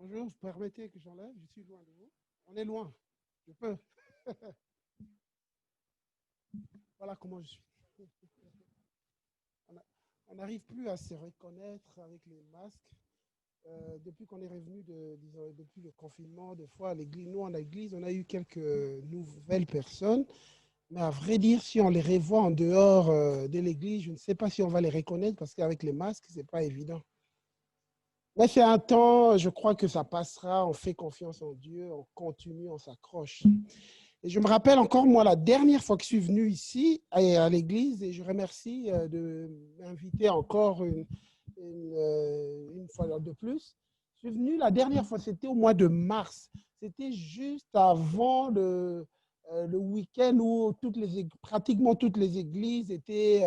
Bonjour, vous permettez que j'enlève? Je suis loin de vous. On est loin. Je peux. Voilà comment je suis. On n'arrive plus à se reconnaître avec les masques. Depuis qu'on est revenu disons, depuis le confinement, des fois, à l'église, nous, en église, on a eu quelques nouvelles personnes. Mais à vrai dire, si on les revoit en dehors de l'église, je ne sais pas si on va les reconnaître parce qu'avec les masques, ce n'est pas évident. Mais c'est un temps, je crois que ça passera, on fait confiance en Dieu, on continue, on s'accroche. Et je me rappelle encore, moi, la dernière fois que je suis venu ici, à l'église, et je remercie de m'inviter encore une fois de plus. Je suis venu la dernière fois, c'était au mois de mars. C'était juste avant le week-end où pratiquement toutes les églises étaient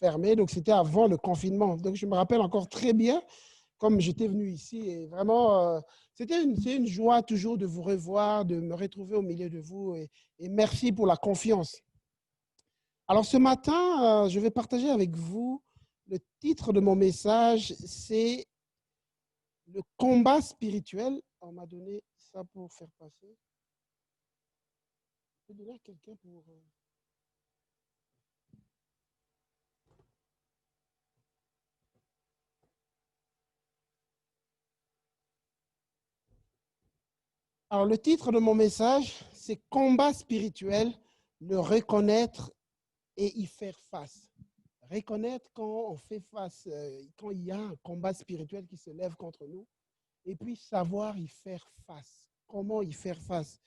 fermées. Donc, c'était avant le confinement. Donc, je me rappelle encore très bien comme j'étais venu ici. Et vraiment, c'est une joie toujours de vous revoir, de me retrouver au milieu de vous. Et merci pour la confiance. Alors ce matin, je vais partager avec vous le titre de mon message, c'est le combat spirituel. On m'a donné ça pour faire passer. Je peux donner à quelqu'un pour... Alors le titre de mon message, c'est combat spirituel, le reconnaître et y faire face. Reconnaître quand on fait face, quand il y a un combat spirituel qui se lève contre nous, et puis savoir y faire face. Comment y faire face?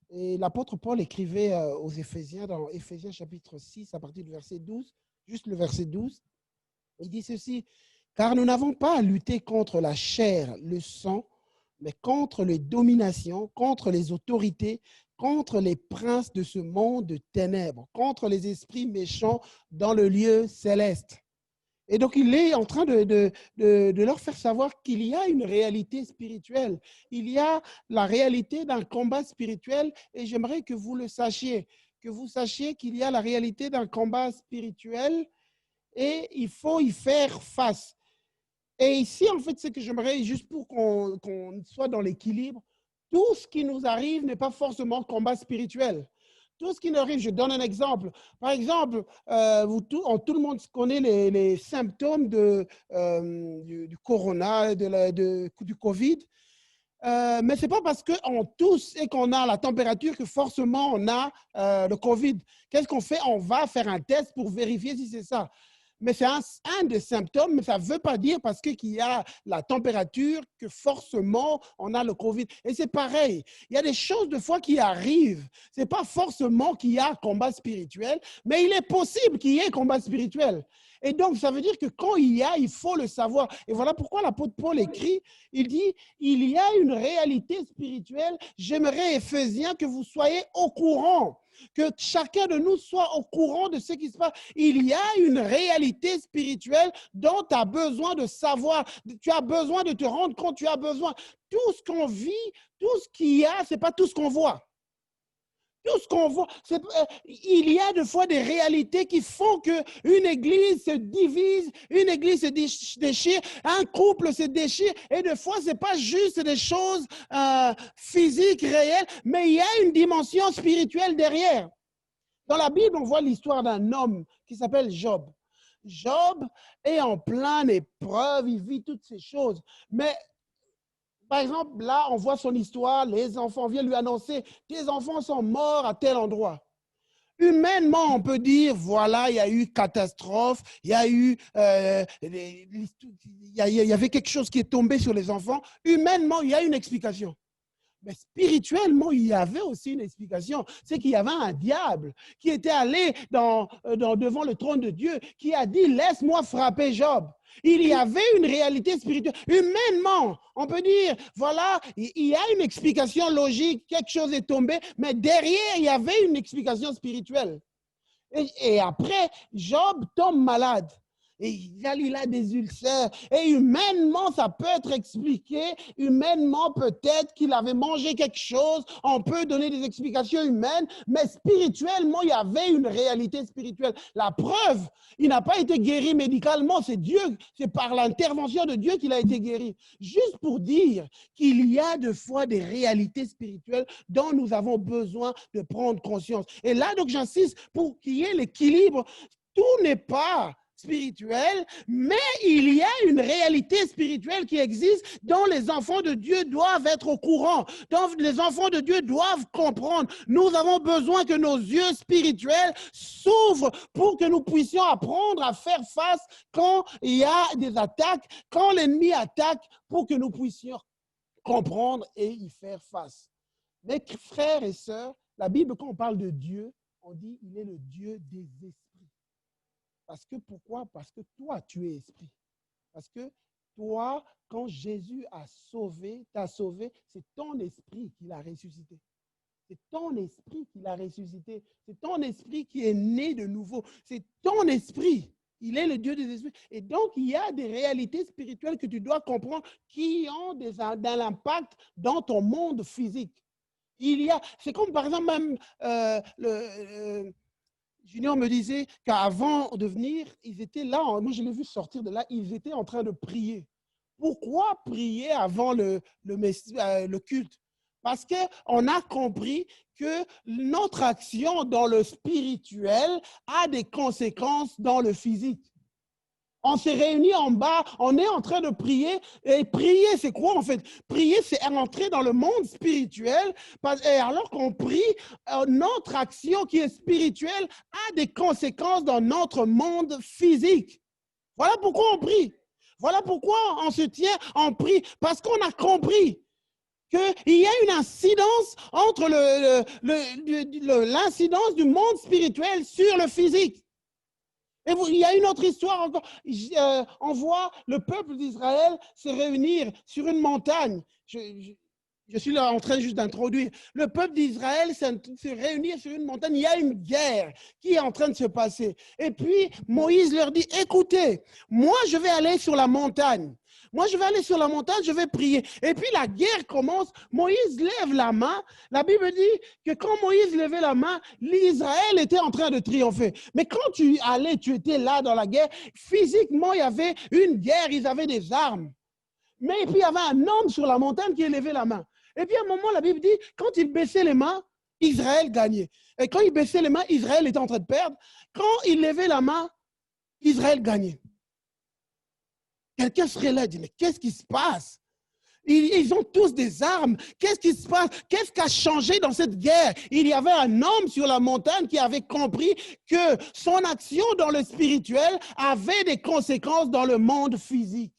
Et l'apôtre Paul écrivait aux Éphésiens, dans Éphésiens chapitre 6, à partir du verset 12, juste le verset 12, il dit ceci, car nous n'avons pas à lutter contre la chair, le sang, mais contre les dominations, contre les autorités, contre les princes de ce monde de ténèbres, contre les esprits méchants dans le lieu céleste. Et donc, il est en train de leur faire savoir qu'il y a une réalité spirituelle. Il y a la réalité d'un combat spirituel et j'aimerais que vous le sachiez, que vous sachiez qu'il y a la réalité d'un combat spirituel et il faut y faire face. Et ici, en fait, c'est que j'aimerais, juste pour qu'on soit dans l'équilibre, tout ce qui nous arrive n'est pas forcément combat spirituel. Tout ce qui nous arrive, je donne un exemple. Par exemple, tout le monde connaît les symptômes du corona, du Covid. Mais ce n'est pas parce qu'on tousse et qu'on a la température que forcément on a le Covid. Qu'est-ce qu'on fait? On va faire un test pour vérifier si c'est ça. Mais c'est un des symptômes, mais ça ne veut pas dire parce qu'il y a la température que forcément on a le Covid. Et c'est pareil, il y a des choses de fois qui arrivent. Ce n'est pas forcément qu'il y a un combat spirituel, mais il est possible qu'il y ait un combat spirituel. Et donc, ça veut dire que quand il y a, il faut le savoir. Et voilà pourquoi l'apôtre Paul écrit, il dit, il y a une réalité spirituelle. J'aimerais, Éphésiens, que vous soyez au courant, que chacun de nous soit au courant de ce qui se passe. Il y a une réalité spirituelle dont tu as besoin de savoir. Tu as besoin de te rendre compte, tu as besoin. Tout ce qu'on vit, tout ce qu'il y a, ce n'est pas tout ce qu'on voit. Tout ce qu'on voit, il y a des fois des réalités qui font qu'une église se divise, une église se déchire, un couple se déchire, et des fois, ce n'est pas juste des choses physiques, réelles, mais il y a une dimension spirituelle derrière. Dans la Bible, on voit l'histoire d'un homme qui s'appelle Job. Job est en pleine épreuve, il vit toutes ces choses, mais par exemple, là, on voit son histoire, les enfants viennent lui annoncer, tes enfants sont morts à tel endroit. Humainement, on peut dire, voilà, il y a eu catastrophe, il y a eu, il y avait quelque chose qui est tombé sur les enfants. Humainement, il y a une explication. Mais spirituellement, il y avait aussi une explication. C'est qu'il y avait un diable qui était allé devant le trône de Dieu, qui a dit, laisse-moi frapper Job. Il y avait une réalité spirituelle. Humainement, on peut dire, voilà, il y a une explication logique, quelque chose est tombé, mais derrière, il y avait une explication spirituelle. Et après, Job tombe malade. Et il a des ulcères. Et humainement, ça peut être expliqué. Humainement, peut-être qu'il avait mangé quelque chose. On peut donner des explications humaines. Mais spirituellement, il y avait une réalité spirituelle. La preuve, il n'a pas été guéri médicalement. C'est Dieu, c'est par l'intervention de Dieu qu'il a été guéri. Juste pour dire qu'il y a de fois des réalités spirituelles dont nous avons besoin de prendre conscience. Et là, donc, j'insiste pour qu'il y ait l'équilibre. Tout n'est pas spirituel, mais il y a une réalité spirituelle qui existe dont les enfants de Dieu doivent être au courant, dont les enfants de Dieu doivent comprendre. Nous avons besoin que nos yeux spirituels s'ouvrent pour que nous puissions apprendre à faire face quand il y a des attaques, quand l'ennemi attaque, pour que nous puissions comprendre et y faire face. Mes frères et sœurs, la Bible, quand on parle de Dieu, on dit qu'il est le Dieu des esprits. Parce que pourquoi? Parce que toi, tu es esprit. Parce que toi, quand Jésus t'a sauvé, c'est ton esprit qui l'a ressuscité. C'est ton esprit qui l'a ressuscité. C'est ton esprit qui est né de nouveau. C'est ton esprit. Il est le Dieu des esprits. Et donc, il y a des réalités spirituelles que tu dois comprendre qui ont un impact dans ton monde physique. C'est comme par exemple même Junior me disait qu'avant de venir, ils étaient là, moi je l'ai vu sortir de là, ils étaient en train de prier. Pourquoi prier avant le culte? Parce qu'on a compris que notre action dans le spirituel a des conséquences dans le physique. On s'est réunis en bas, on est en train de prier. Et prier, c'est quoi en fait? Prier, c'est entrer dans le monde spirituel. Et alors qu'on prie, notre action qui est spirituelle a des conséquences dans notre monde physique. Voilà pourquoi on prie. Voilà pourquoi on se tient, on prie. Parce qu'on a compris qu'il y a une incidence entre l'incidence du monde spirituel sur le physique. Et il y a une autre histoire encore. On voit le peuple d'Israël se réunir sur une montagne. Je suis là en train juste d'introduire. Le peuple d'Israël se réunit sur une montagne. Il y a une guerre qui est en train de se passer. Et puis, Moïse leur dit, écoutez, moi, je vais aller sur la montagne. Moi, je vais aller sur la montagne, je vais prier. Et puis, la guerre commence. Moïse lève la main. La Bible dit que quand Moïse levait la main, l'Israël était en train de triompher. Mais quand tu étais là dans la guerre, physiquement, il y avait une guerre, ils avaient des armes. Mais puis, il y avait un homme sur la montagne qui élevait la main. Et puis, à un moment, la Bible dit, quand il baissait les mains, Israël gagnait. Et quand il baissait les mains, Israël était en train de perdre. Quand il levait la main, Israël gagnait. Quelqu'un serait là et dit, mais qu'est-ce qui se passe? Ils ont tous des armes. Qu'est-ce qui se passe? Qu'est-ce qui a changé dans cette guerre? Il y avait un homme sur la montagne qui avait compris que son action dans le spirituel avait des conséquences dans le monde physique.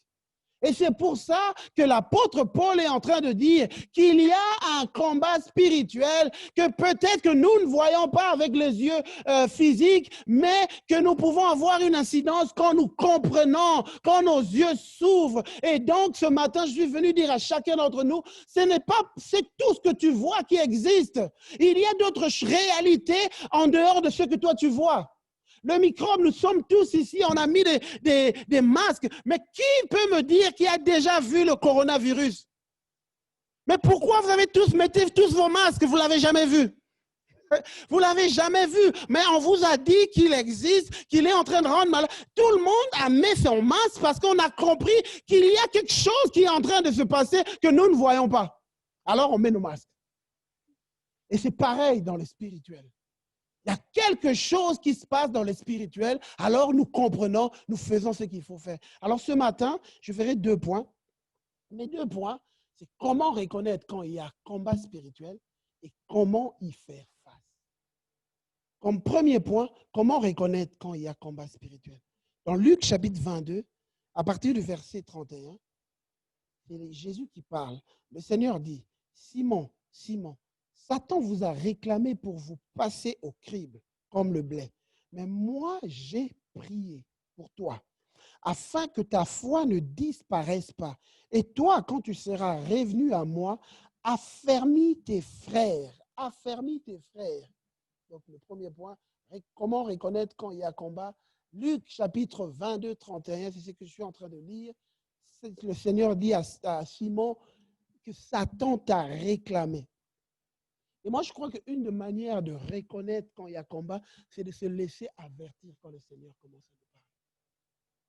Et c'est pour ça que l'apôtre Paul est en train de dire qu'il y a un combat spirituel que peut-être que nous ne voyons pas avec les yeux physiques, mais que nous pouvons avoir une incidence quand nous comprenons, quand nos yeux s'ouvrent. Et donc, ce matin, je suis venu dire à chacun d'entre nous, c'est tout ce que tu vois qui existe. Il y a d'autres réalités en dehors de ce que toi tu vois. Le microbe, nous sommes tous ici, on a mis des masques. Mais qui peut me dire qui a déjà vu le coronavirus? Mais pourquoi mettez tous vos masques? Vous ne l'avez jamais vu. Vous ne l'avez jamais vu, mais on vous a dit qu'il existe, qu'il est en train de rendre malade. Tout le monde a mis son masque parce qu'on a compris qu'il y a quelque chose qui est en train de se passer que nous ne voyons pas. Alors on met nos masques. Et c'est pareil dans le spirituel. Il y a quelque chose qui se passe dans le spirituel, alors nous comprenons, nous faisons ce qu'il faut faire. Alors ce matin, je ferai 2 points. Mes 2 points, c'est comment reconnaître quand il y a combat spirituel et comment y faire face. Comme premier point, comment reconnaître quand il y a combat spirituel. Dans Luc chapitre 22, à partir du verset 31, c'est Jésus qui parle. Le Seigneur dit, Simon, Simon, Satan vous a réclamé pour vous passer au crible comme le blé. Mais moi, j'ai prié pour toi, afin que ta foi ne disparaisse pas. Et toi, quand tu seras revenu à moi, affermis tes frères. Affermis tes frères. Donc, le premier point, comment reconnaître quand il y a combat? Luc chapitre 22, 31, c'est ce que je suis en train de lire. Le Seigneur dit à Simon que Satan t'a réclamé. Et moi, je crois qu'une des manières de reconnaître quand il y a combat, c'est de se laisser avertir quand le Seigneur commence à nous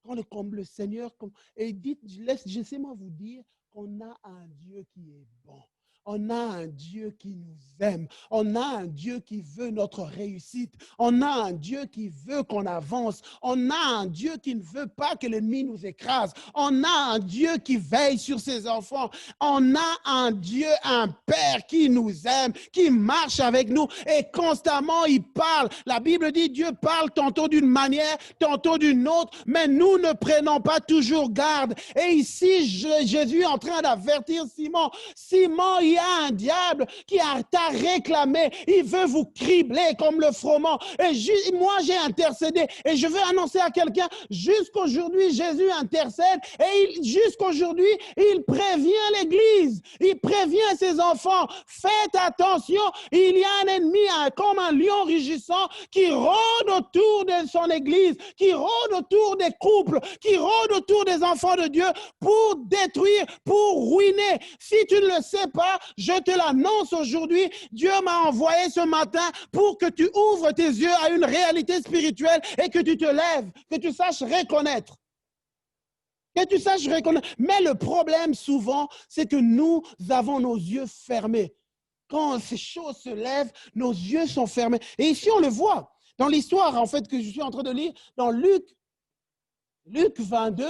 parler. Quand le Seigneur... Et dites, laissez-moi vous dire qu'on a un Dieu qui est bon. On a un Dieu qui nous aime. On a un Dieu qui veut notre réussite. On a un Dieu qui veut qu'on avance. On a un Dieu qui ne veut pas que l'ennemi nous écrase. On a un Dieu qui veille sur ses enfants. On a un Dieu, un Père qui nous aime, qui marche avec nous et constamment il parle. La Bible dit Dieu parle tantôt d'une manière, tantôt d'une autre, mais nous ne prenons pas toujours garde. Et ici, Jésus est en train d'avertir Simon. Simon, il y a un diable qui t'a réclamé. Il veut vous cribler comme le froment. Et moi, j'ai intercédé. Et je veux annoncer à quelqu'un, jusqu'aujourd'hui, Jésus intercède. Et jusqu'aujourd'hui, il prévient l'Église. Il prévient ses enfants. Faites attention. Il y a un ennemi comme un lion rugissant qui rôde autour de son Église, qui rôde autour des couples, qui rôde autour des enfants de Dieu pour détruire, pour ruiner. Si tu ne le sais pas, je te l'annonce aujourd'hui, Dieu m'a envoyé ce matin pour que tu ouvres tes yeux à une réalité spirituelle et que tu te lèves, que tu saches reconnaître. Que tu saches reconnaître. Mais le problème souvent, c'est que nous avons nos yeux fermés. Quand ces choses se lèvent, nos yeux sont fermés. Et ici, on le voit dans l'histoire, en fait, que je suis en train de lire, dans Luc 22,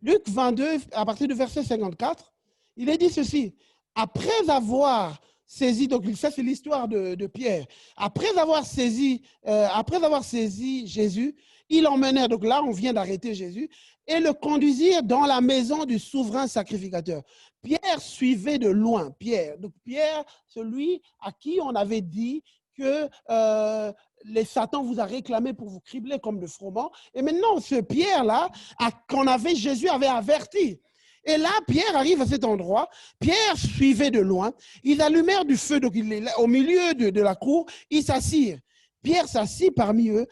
Luc 22, à partir du verset 54, il est dit ceci. Après avoir saisi, donc ça c'est l'histoire de Pierre, après avoir saisi Jésus, il l'emmenèrent, donc là on vient d'arrêter Jésus, et le conduisirent dans la maison du souverain sacrificateur. Pierre suivait de loin, donc Pierre, celui à qui on avait dit que les Satan vous a réclamé pour vous cribler comme de froment. Et maintenant, ce Pierre-là, Jésus avait averti. Et là, Pierre arrive à cet endroit. Pierre suivait de loin. Ils allumèrent du feu, donc il est là, au milieu de la cour. Ils s'assirent. Pierre s'assit parmi eux.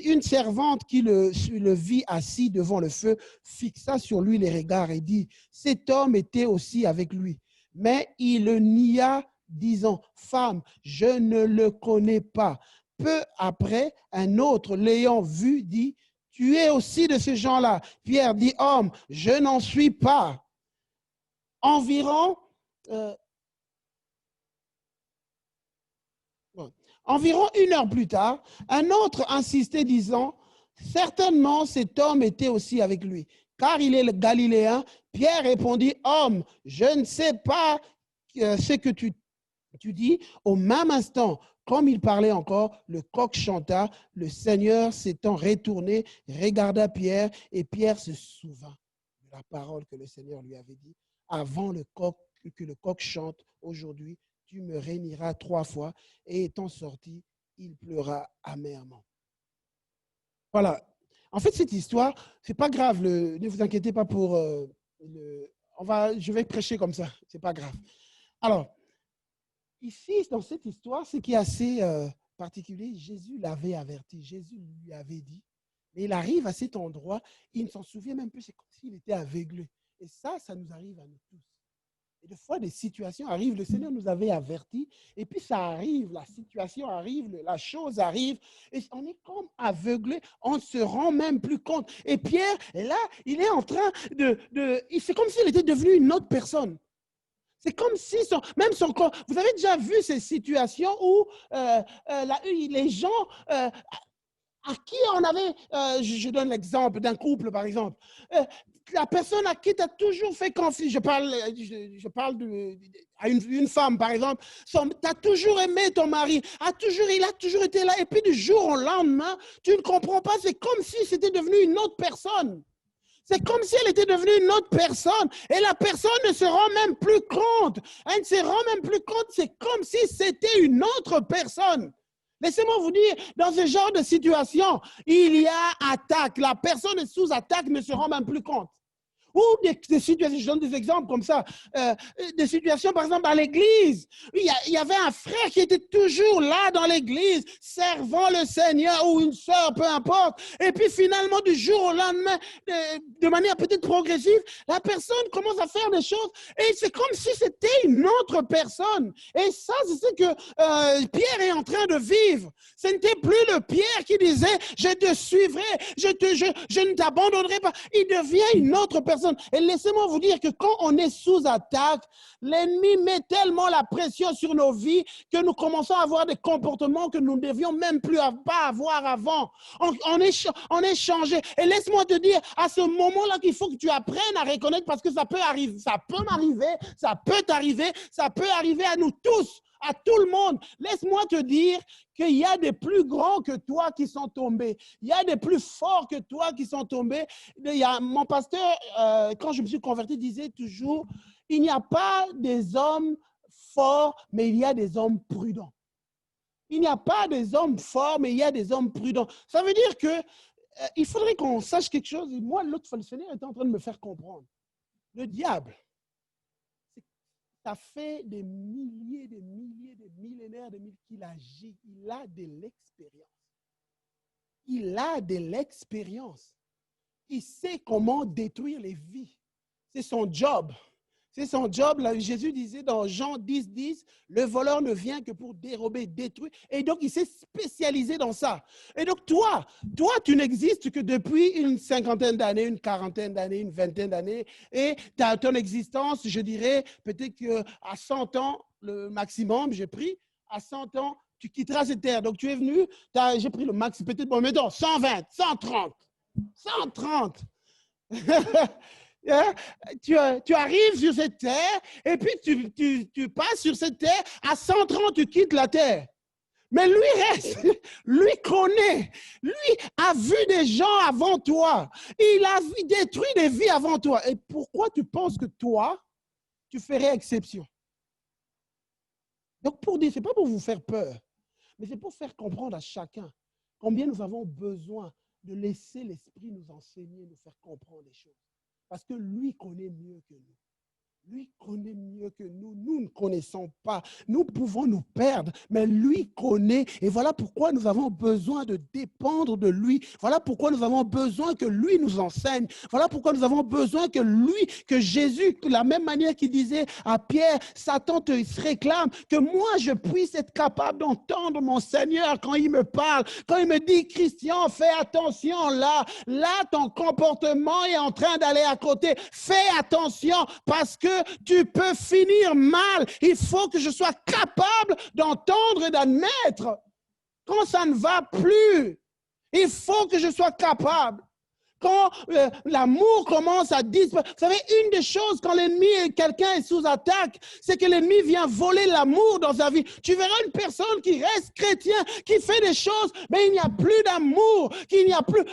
Une servante qui le vit assis devant le feu fixa sur lui les regards et dit, cet homme était aussi avec lui. Mais il le nia, disant, femme, je ne le connais pas. Peu après, un autre, l'ayant vu, dit, tu es aussi de ces gens-là. Pierre dit, homme, je n'en suis pas. Environ 1 heure plus tard, un autre insistait, disant, certainement cet homme était aussi avec lui, car il est le Galiléen. Pierre répondit, homme, je ne sais pas ce que tu dis. Au même instant, comme il parlait encore, le coq chanta. Le Seigneur s'étant retourné, regarda Pierre, et Pierre se souvint de la parole que le Seigneur lui avait dit. Avant que le coq chante, aujourd'hui, tu me réuniras 3 fois. Et étant sorti, il pleura amèrement. Voilà. En fait, cette histoire, c'est pas grave. Ne vous inquiétez pas pour... je vais prêcher comme ça. C'est pas grave. Alors, ici, dans cette histoire, ce qui est assez particulier, Jésus l'avait averti, Jésus lui avait dit, mais il arrive à cet endroit, il ne s'en souvient même plus, c'est comme s'il était aveuglé. Et ça nous arrive à nous tous. Et des fois, des situations arrivent, le Seigneur nous avait avertis, et puis ça arrive, la situation arrive, la chose arrive, et on est comme aveuglé, on ne se rend même plus compte. Et Pierre, là, il est en train c'est comme s'il était devenu une autre personne. C'est comme si même son corps... Vous avez déjà vu ces situations où les gens à qui on avait... je donne l'exemple d'un couple, par exemple. La personne à qui tu as toujours fait confiance, je parle à une femme, par exemple, tu as toujours aimé ton mari, il a toujours été là, et puis du jour au lendemain, tu ne comprends pas, c'est comme si c'était devenu une autre personne. C'est comme si elle était devenue une autre personne et la personne ne se rend même plus compte. Elle ne se rend même plus compte. C'est comme si c'était une autre personne. Laissez-moi vous dire, dans ce genre de situation, il y a attaque. La personne est sous attaque, ne se rend même plus compte. Ou des situations, je donne des exemples comme ça, des situations, par exemple, à l'église. Il y avait un frère qui était toujours là dans l'église, servant le Seigneur, ou une sœur, peu importe. Et puis finalement, du jour au lendemain, de manière peut-être progressive, la personne commence à faire des choses et c'est comme si c'était une autre personne. Et ça, c'est ce que Pierre est en train de vivre. Ce n'était plus le Pierre qui disait « Je te suivrai, je ne t'abandonnerai pas ». Il devient une autre personne. Et laissez-moi vous dire que quand on est sous attaque, l'ennemi met tellement la pression sur nos vies que nous commençons à avoir des comportements que nous ne devions même plus pas avoir avant. On est changé. Et laisse-moi te dire, à ce moment-là, qu'il faut que tu apprennes à reconnaître parce que ça peut arriver, ça peut m'arriver, ça peut t'arriver, ça peut arriver à nous tous, à tout le monde. Laisse-moi te dire qu'il y a des plus grands que toi qui sont tombés. Il y a des plus forts que toi qui sont tombés. Mon pasteur, quand je me suis converti, disait toujours, il n'y a pas des hommes forts, mais il y a des hommes prudents. Il n'y a pas des hommes forts, mais il y a des hommes prudents. Ça veut dire que il faudrait qu'on sache quelque chose. Et moi, l'autre fois, le Seigneur était en train de me faire comprendre. Le diable, ça fait des milliers, des millénaires qu'il agit. Il a de l'expérience. Il a de l'expérience. Il sait comment détruire les vies. C'est son job. C'est son job. Là, Jésus disait dans Jean 10, 10, le voleur ne vient que pour dérober, détruire. Et donc, il s'est spécialisé dans ça. Et donc, toi, tu n'existes que depuis une cinquantaine d'années, une quarantaine d'années, une vingtaine d'années. Et ton existence, je dirais, peut-être qu'à 100 ans, le maximum, j'ai pris, à 100 ans, tu quitteras cette terre. Donc, tu es venu, j'ai pris le max, peut-être, bon, mettons, 120, 130. 130. Tu arrives sur cette terre et puis tu passes sur cette terre, à 130, tu quittes la terre. Mais lui reste, lui connaît, lui a vu des gens avant toi, il a détruit des vies avant toi. Et pourquoi tu penses que toi, tu ferais exception? Donc pour dire, ce n'est pas pour vous faire peur, mais c'est pour faire comprendre à chacun combien nous avons besoin de laisser l'Esprit nous enseigner, nous faire comprendre les choses. Parce que lui connaît mieux que nous. Lui connaît mieux que nous. Nous ne connaissons pas. Nous pouvons nous perdre, mais lui connaît. Et voilà pourquoi nous avons besoin de dépendre de lui. Voilà pourquoi nous avons besoin que lui nous enseigne. Voilà pourquoi nous avons besoin que lui, que Jésus, de la même manière qu'il disait à Pierre, Satan te réclame, que moi je puisse être capable d'entendre mon Seigneur quand il me parle, quand il me dit, Christian, fais attention là, ton comportement est en train d'aller à côté. Fais attention parce que tu peux finir mal. Il faut que je sois capable d'entendre et d'admettre quand ça ne va plus. Il faut que je sois capable. Quand l'amour commence à disparaître. Vous savez, une des choses quand quelqu'un est sous attaque, c'est que l'ennemi vient voler l'amour dans sa vie. Tu verras une personne qui reste chrétien, qui fait des choses, mais il n'y a plus d'amour,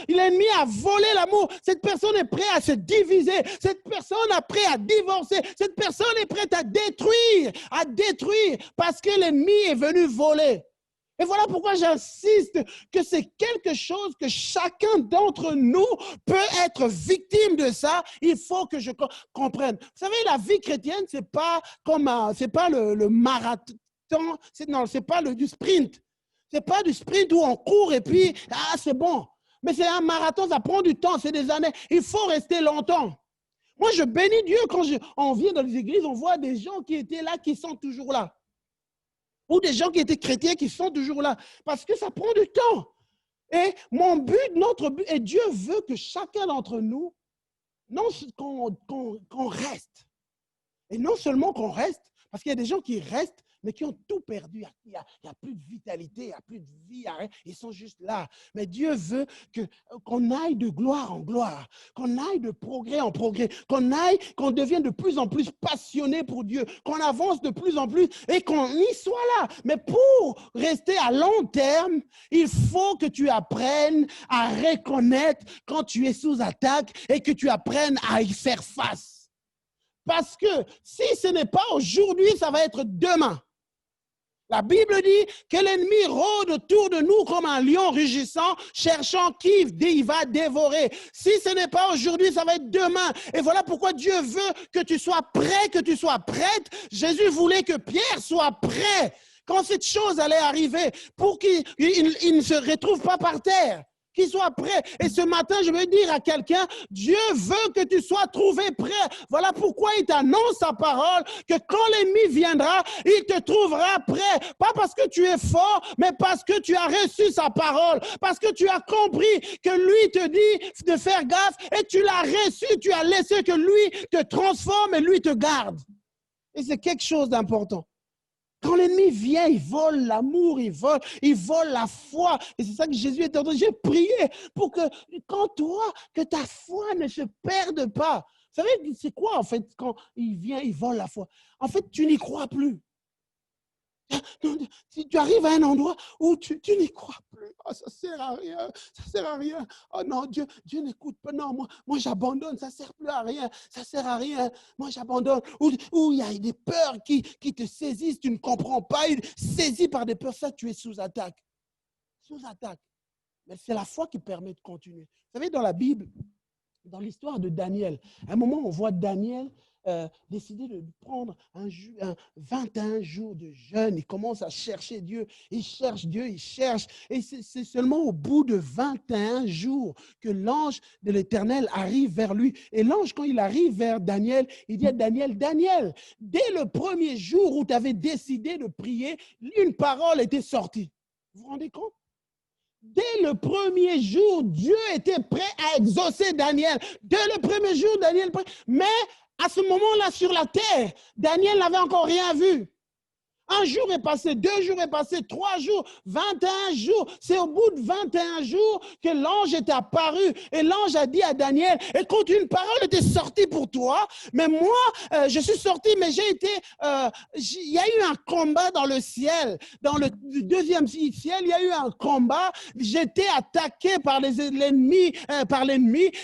l'ennemi a volé l'amour. Cette personne est prête à se diviser. Cette personne est prête à divorcer. Cette personne est prête à détruire, parce que l'ennemi est venu voler. Et voilà pourquoi j'insiste que c'est quelque chose que chacun d'entre nous peut être victime de ça. Il faut que je comprenne. Vous savez, la vie chrétienne, c'est pas le marathon, c'est pas du sprint. C'est pas du sprint où on court et puis, c'est bon. Mais c'est un marathon, ça prend du temps, c'est des années. Il faut rester longtemps. Moi, je bénis Dieu quand on vient dans les églises, on voit des gens qui étaient là, qui sont toujours là. Ou des gens qui étaient chrétiens qui sont toujours là. Parce que ça prend du temps. Et notre but, et Dieu veut que chacun d'entre nous, qu'on reste. Et non seulement qu'on reste, parce qu'il y a des gens qui restent, mais qui ont tout perdu. Il n'y a plus de vitalité, il n'y a plus de vie. Ils sont juste là. Mais Dieu veut qu'on aille de gloire en gloire, qu'on aille de progrès en progrès, qu'on devienne de plus en plus passionné pour Dieu, qu'on avance de plus en plus et qu'on y soit là. Mais pour rester à long terme, il faut que tu apprennes à reconnaître quand tu es sous attaque et que tu apprennes à y faire face. Parce que si ce n'est pas aujourd'hui, ça va être demain. La Bible dit que l'ennemi rôde autour de nous comme un lion rugissant, cherchant qui il va dévorer. Si ce n'est pas aujourd'hui, ça va être demain. Et voilà pourquoi Dieu veut que tu sois prêt, que tu sois prête. Jésus voulait que Pierre soit prêt quand cette chose allait arriver pour qu'il ne se retrouve pas par terre. Qu'il soit prêt. Et ce matin, je veux dire à quelqu'un, Dieu veut que tu sois trouvé prêt. Voilà pourquoi il t'annonce sa parole, que quand l'ennemi viendra, il te trouvera prêt. Pas parce que tu es fort, mais parce que tu as reçu sa parole. Parce que tu as compris que lui te dit de faire gaffe et tu l'as reçu, tu as laissé que lui te transforme et lui te garde. Et c'est quelque chose d'important. Quand l'ennemi vient, il vole l'amour, il vole la foi. Et c'est ça que Jésus est en train de dire. J'ai prié pour que, quand toi, que ta foi ne se perde pas. Vous savez, c'est quoi en fait quand il vient, il vole la foi? En fait, tu n'y crois plus. Si tu arrives à un endroit où tu n'y crois plus, oh, ça ne sert à rien, ça ne sert à rien. Oh non, Dieu n'écoute pas. Non, moi j'abandonne, ça ne sert plus à rien, ça ne sert à rien. Moi j'abandonne. Ou il y a des peurs qui te saisissent, tu ne comprends pas, saisi par des peurs, ça tu es sous attaque. Sous attaque. Mais c'est la foi qui permet de continuer. Vous savez, dans la Bible, dans l'histoire de Daniel, à un moment on voit Daniel décider de prendre 21 jours de jeûne. Il commence à chercher Dieu. Il cherche Dieu, il cherche. Et c'est seulement au bout de 21 jours que l'ange de l'Éternel arrive vers lui. Et l'ange, quand il arrive vers Daniel, il dit à Daniel, Daniel, dès le premier jour où tu avais décidé de prier, une parole était sortie. Vous vous rendez compte? Dès le premier jour, Dieu était prêt à exaucer Daniel. Dès le premier jour, Daniel, mais à ce moment-là, sur la terre, Daniel n'avait encore rien vu. Un jour est passé, 2 jours est passé, 3 jours, 21 jours. C'est au bout de 21 jours que l'ange est apparu. Et l'ange a dit à Daniel, écoute, une parole était sortie pour toi, mais moi, je suis sorti, mais j'ai été... il y a eu un combat dans le ciel. Dans le deuxième ciel, il y a eu un combat. J'étais attaqué par l'ennemi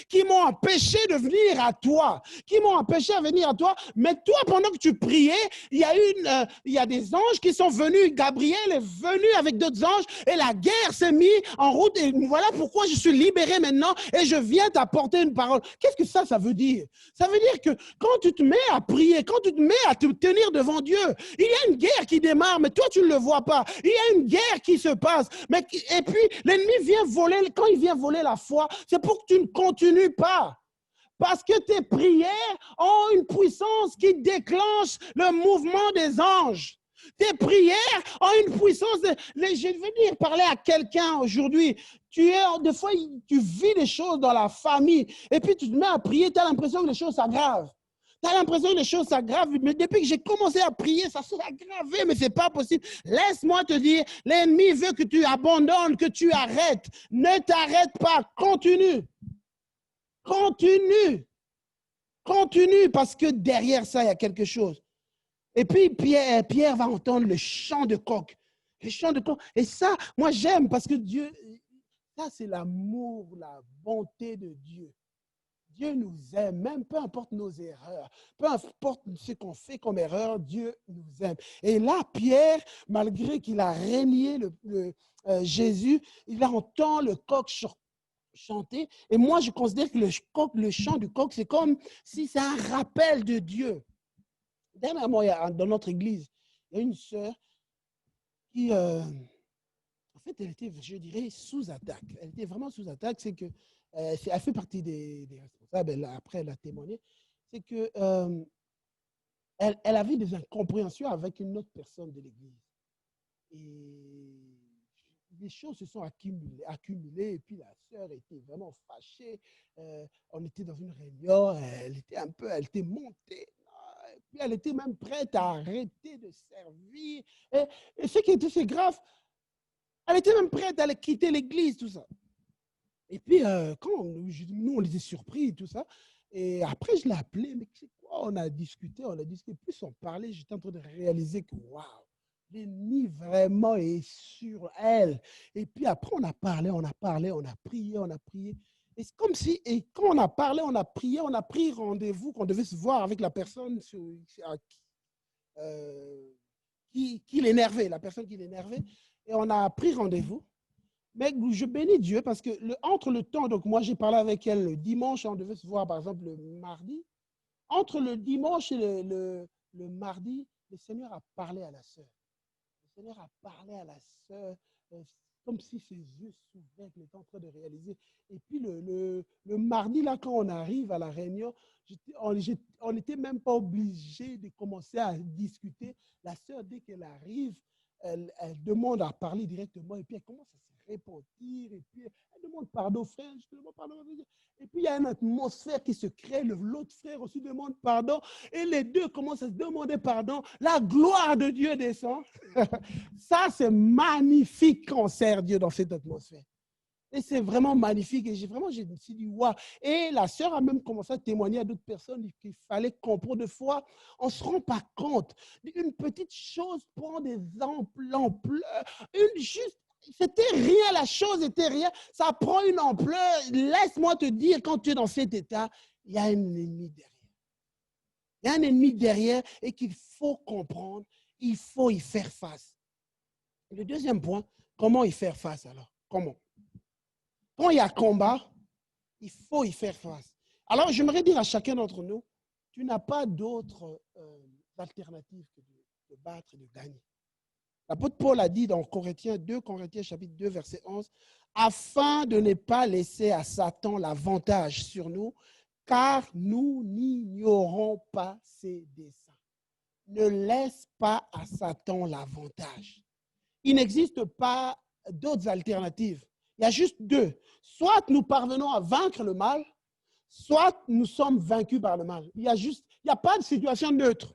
qui m'ont empêché de venir à toi. Qui m'ont empêché de venir à toi. Mais toi, pendant que tu priais, il y a des anges qui sont venus, Gabriel est venu avec d'autres anges et la guerre s'est mise en route et voilà pourquoi je suis libéré maintenant et je viens t'apporter une parole. Qu'est-ce que ça veut dire? Ça veut dire que quand tu te mets à prier, quand tu te mets à te tenir devant Dieu, il y a une guerre qui démarre, mais toi tu ne le vois pas. Il y a une guerre qui se passe. Et puis l'ennemi vient voler, quand il vient voler la foi, c'est pour que tu ne continues pas. Parce que tes prières ont une puissance qui déclenche le mouvement des anges. Tes prières ont une puissance. Je veux dire, parler à quelqu'un aujourd'hui. Des fois, tu vis des choses dans la famille et puis tu te mets à prier, tu as l'impression que les choses s'aggravent. Tu as l'impression que les choses s'aggravent, mais depuis que j'ai commencé à prier, ça s'est aggravé, mais ce n'est pas possible. Laisse-moi te dire, l'ennemi veut que tu abandonnes, que tu arrêtes. Ne t'arrête pas, continue. Continue. Continue, parce que derrière ça, il y a quelque chose. Et puis, Pierre va entendre le chant de coq. Le chant de coq. Et ça, moi, j'aime parce que Dieu, ça, c'est l'amour, la bonté de Dieu. Dieu nous aime, même peu importe nos erreurs, peu importe ce qu'on fait comme erreur, Dieu nous aime. Et là, Pierre, malgré qu'il a régné Jésus, il entend le coq chanter. Et moi, je considère que le chant du coq, c'est comme si c'est un rappel de Dieu. Dernièrement, dans notre église, il y a une sœur qui, en fait, elle était, je dirais, sous attaque. Elle était vraiment sous attaque. C'est que, elle fait partie des responsables, après elle a témoigné. C'est que elle avait des incompréhensions avec une autre personne de l'église. Et les choses se sont accumulées et puis la sœur était vraiment fâchée. On était dans une réunion, elle était montée. Et puis elle était même prête à arrêter de servir. Et ce qui était assez grave, elle était même prête à aller quitter l'église, tout ça. Et puis, quand nous, on était surpris, tout ça. Et après, je l'ai appelé, mais c'est quoi? On a discuté. Plus on parlait, j'étais en train de réaliser que, waouh, l'ennemi vraiment est sur elle. Et puis après, on a parlé, on a prié. Et c'est comme si, et quand on a parlé, on a prié, on a pris rendez-vous, qu'on devait se voir avec la personne qui qui l'énervait, la personne qui l'énervait. Et on a pris rendez-vous. Mais je bénis Dieu parce que entre le temps, donc moi j'ai parlé avec elle le dimanche, on devait se voir par exemple le mardi. Entre le dimanche et le mardi, le Seigneur a parlé à la sœur. Le Seigneur a parlé à la sœur comme si ses yeux s'ouvraient, qu'il était en train de réaliser. Et puis le mardi, là, quand on arrive à la réunion, on n'était même pas obligé de commencer à discuter. La sœur, dès qu'elle arrive, elle demande à parler directement et puis elle commence à se repentir et puis elle demande pardon, frère, je te demande pardon. Et puis il y a une atmosphère qui se crée, l'autre frère aussi demande pardon et les deux commencent à se demander pardon. La gloire de Dieu descend. Ça, c'est magnifique quand on sert Dieu dans cette atmosphère. Et c'est vraiment magnifique. Et je me suis dit, waouh. Et la sœur a même commencé à témoigner à d'autres personnes qu'il fallait comprendre de foi. On ne se rend pas compte. Une petite chose prend des ampleurs. C'était rien, la chose n'était rien. Ça prend une ampleur. Laisse-moi te dire, quand tu es dans cet état, il y a un ennemi derrière. Il y a un ennemi derrière et qu'il faut comprendre. Il faut y faire face. Le deuxième point, comment y faire face alors? Comment? Quand il y a combat, il faut y faire face. Alors, j'aimerais dire à chacun d'entre nous, tu n'as pas d'autre alternative que de battre et de gagner. L'apôtre Paul a dit dans 2 Corinthiens chapitre 2, verset 11, « Afin de ne pas laisser à Satan l'avantage sur nous, car nous n'ignorons pas ses desseins. » Ne laisse pas à Satan l'avantage. Il n'existe pas d'autres alternatives. Il y a juste deux. Soit nous parvenons à vaincre le mal, soit nous sommes vaincus par le mal. Il n'y a pas de situation neutre.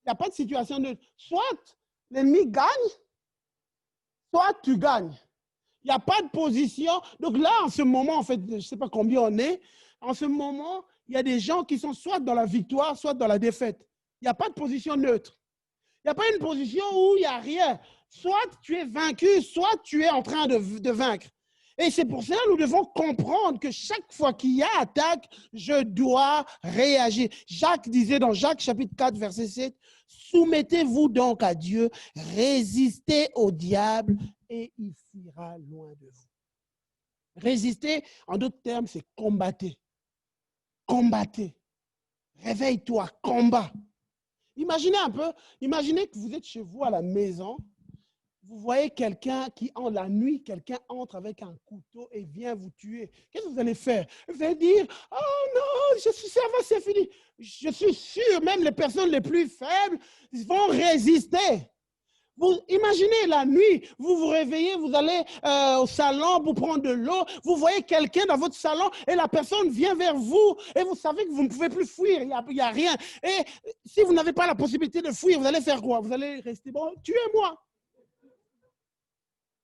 Il n'y a pas de situation neutre. Soit l'ennemi gagne, soit tu gagnes. Il n'y a pas de position. Donc là, en ce moment, en fait, je ne sais pas combien on est, en ce moment, il y a des gens qui sont soit dans la victoire, soit dans la défaite. Il n'y a pas de position neutre. Il n'y a pas une position où il n'y a rien. Soit tu es vaincu, soit tu es en train de vaincre. Et c'est pour cela que nous devons comprendre que chaque fois qu'il y a attaque, je dois réagir. Jacques disait dans Jacques chapitre 4, verset 7, « Soumettez-vous donc à Dieu, résistez au diable et il fuira loin de vous. » Résister, en d'autres termes, c'est combattre. Combattre. Réveille-toi, combat. Imaginez un peu, imaginez que vous êtes chez vous à la maison, vous voyez quelqu'un qui, en la nuit, quelqu'un entre avec un couteau et vient vous tuer. Qu'est-ce que vous allez faire? Vous allez dire, oh non, ça va, c'est fini. Je suis sûr, même les personnes les plus faibles vont résister. Vous imaginez la nuit, vous vous réveillez, vous allez au salon pour prendre de l'eau, vous voyez quelqu'un dans votre salon et la personne vient vers vous et vous savez que vous ne pouvez plus fuir, il n'y a rien. Et si vous n'avez pas la possibilité de fuir, vous allez faire quoi? Vous allez rester, bon, tuez-moi.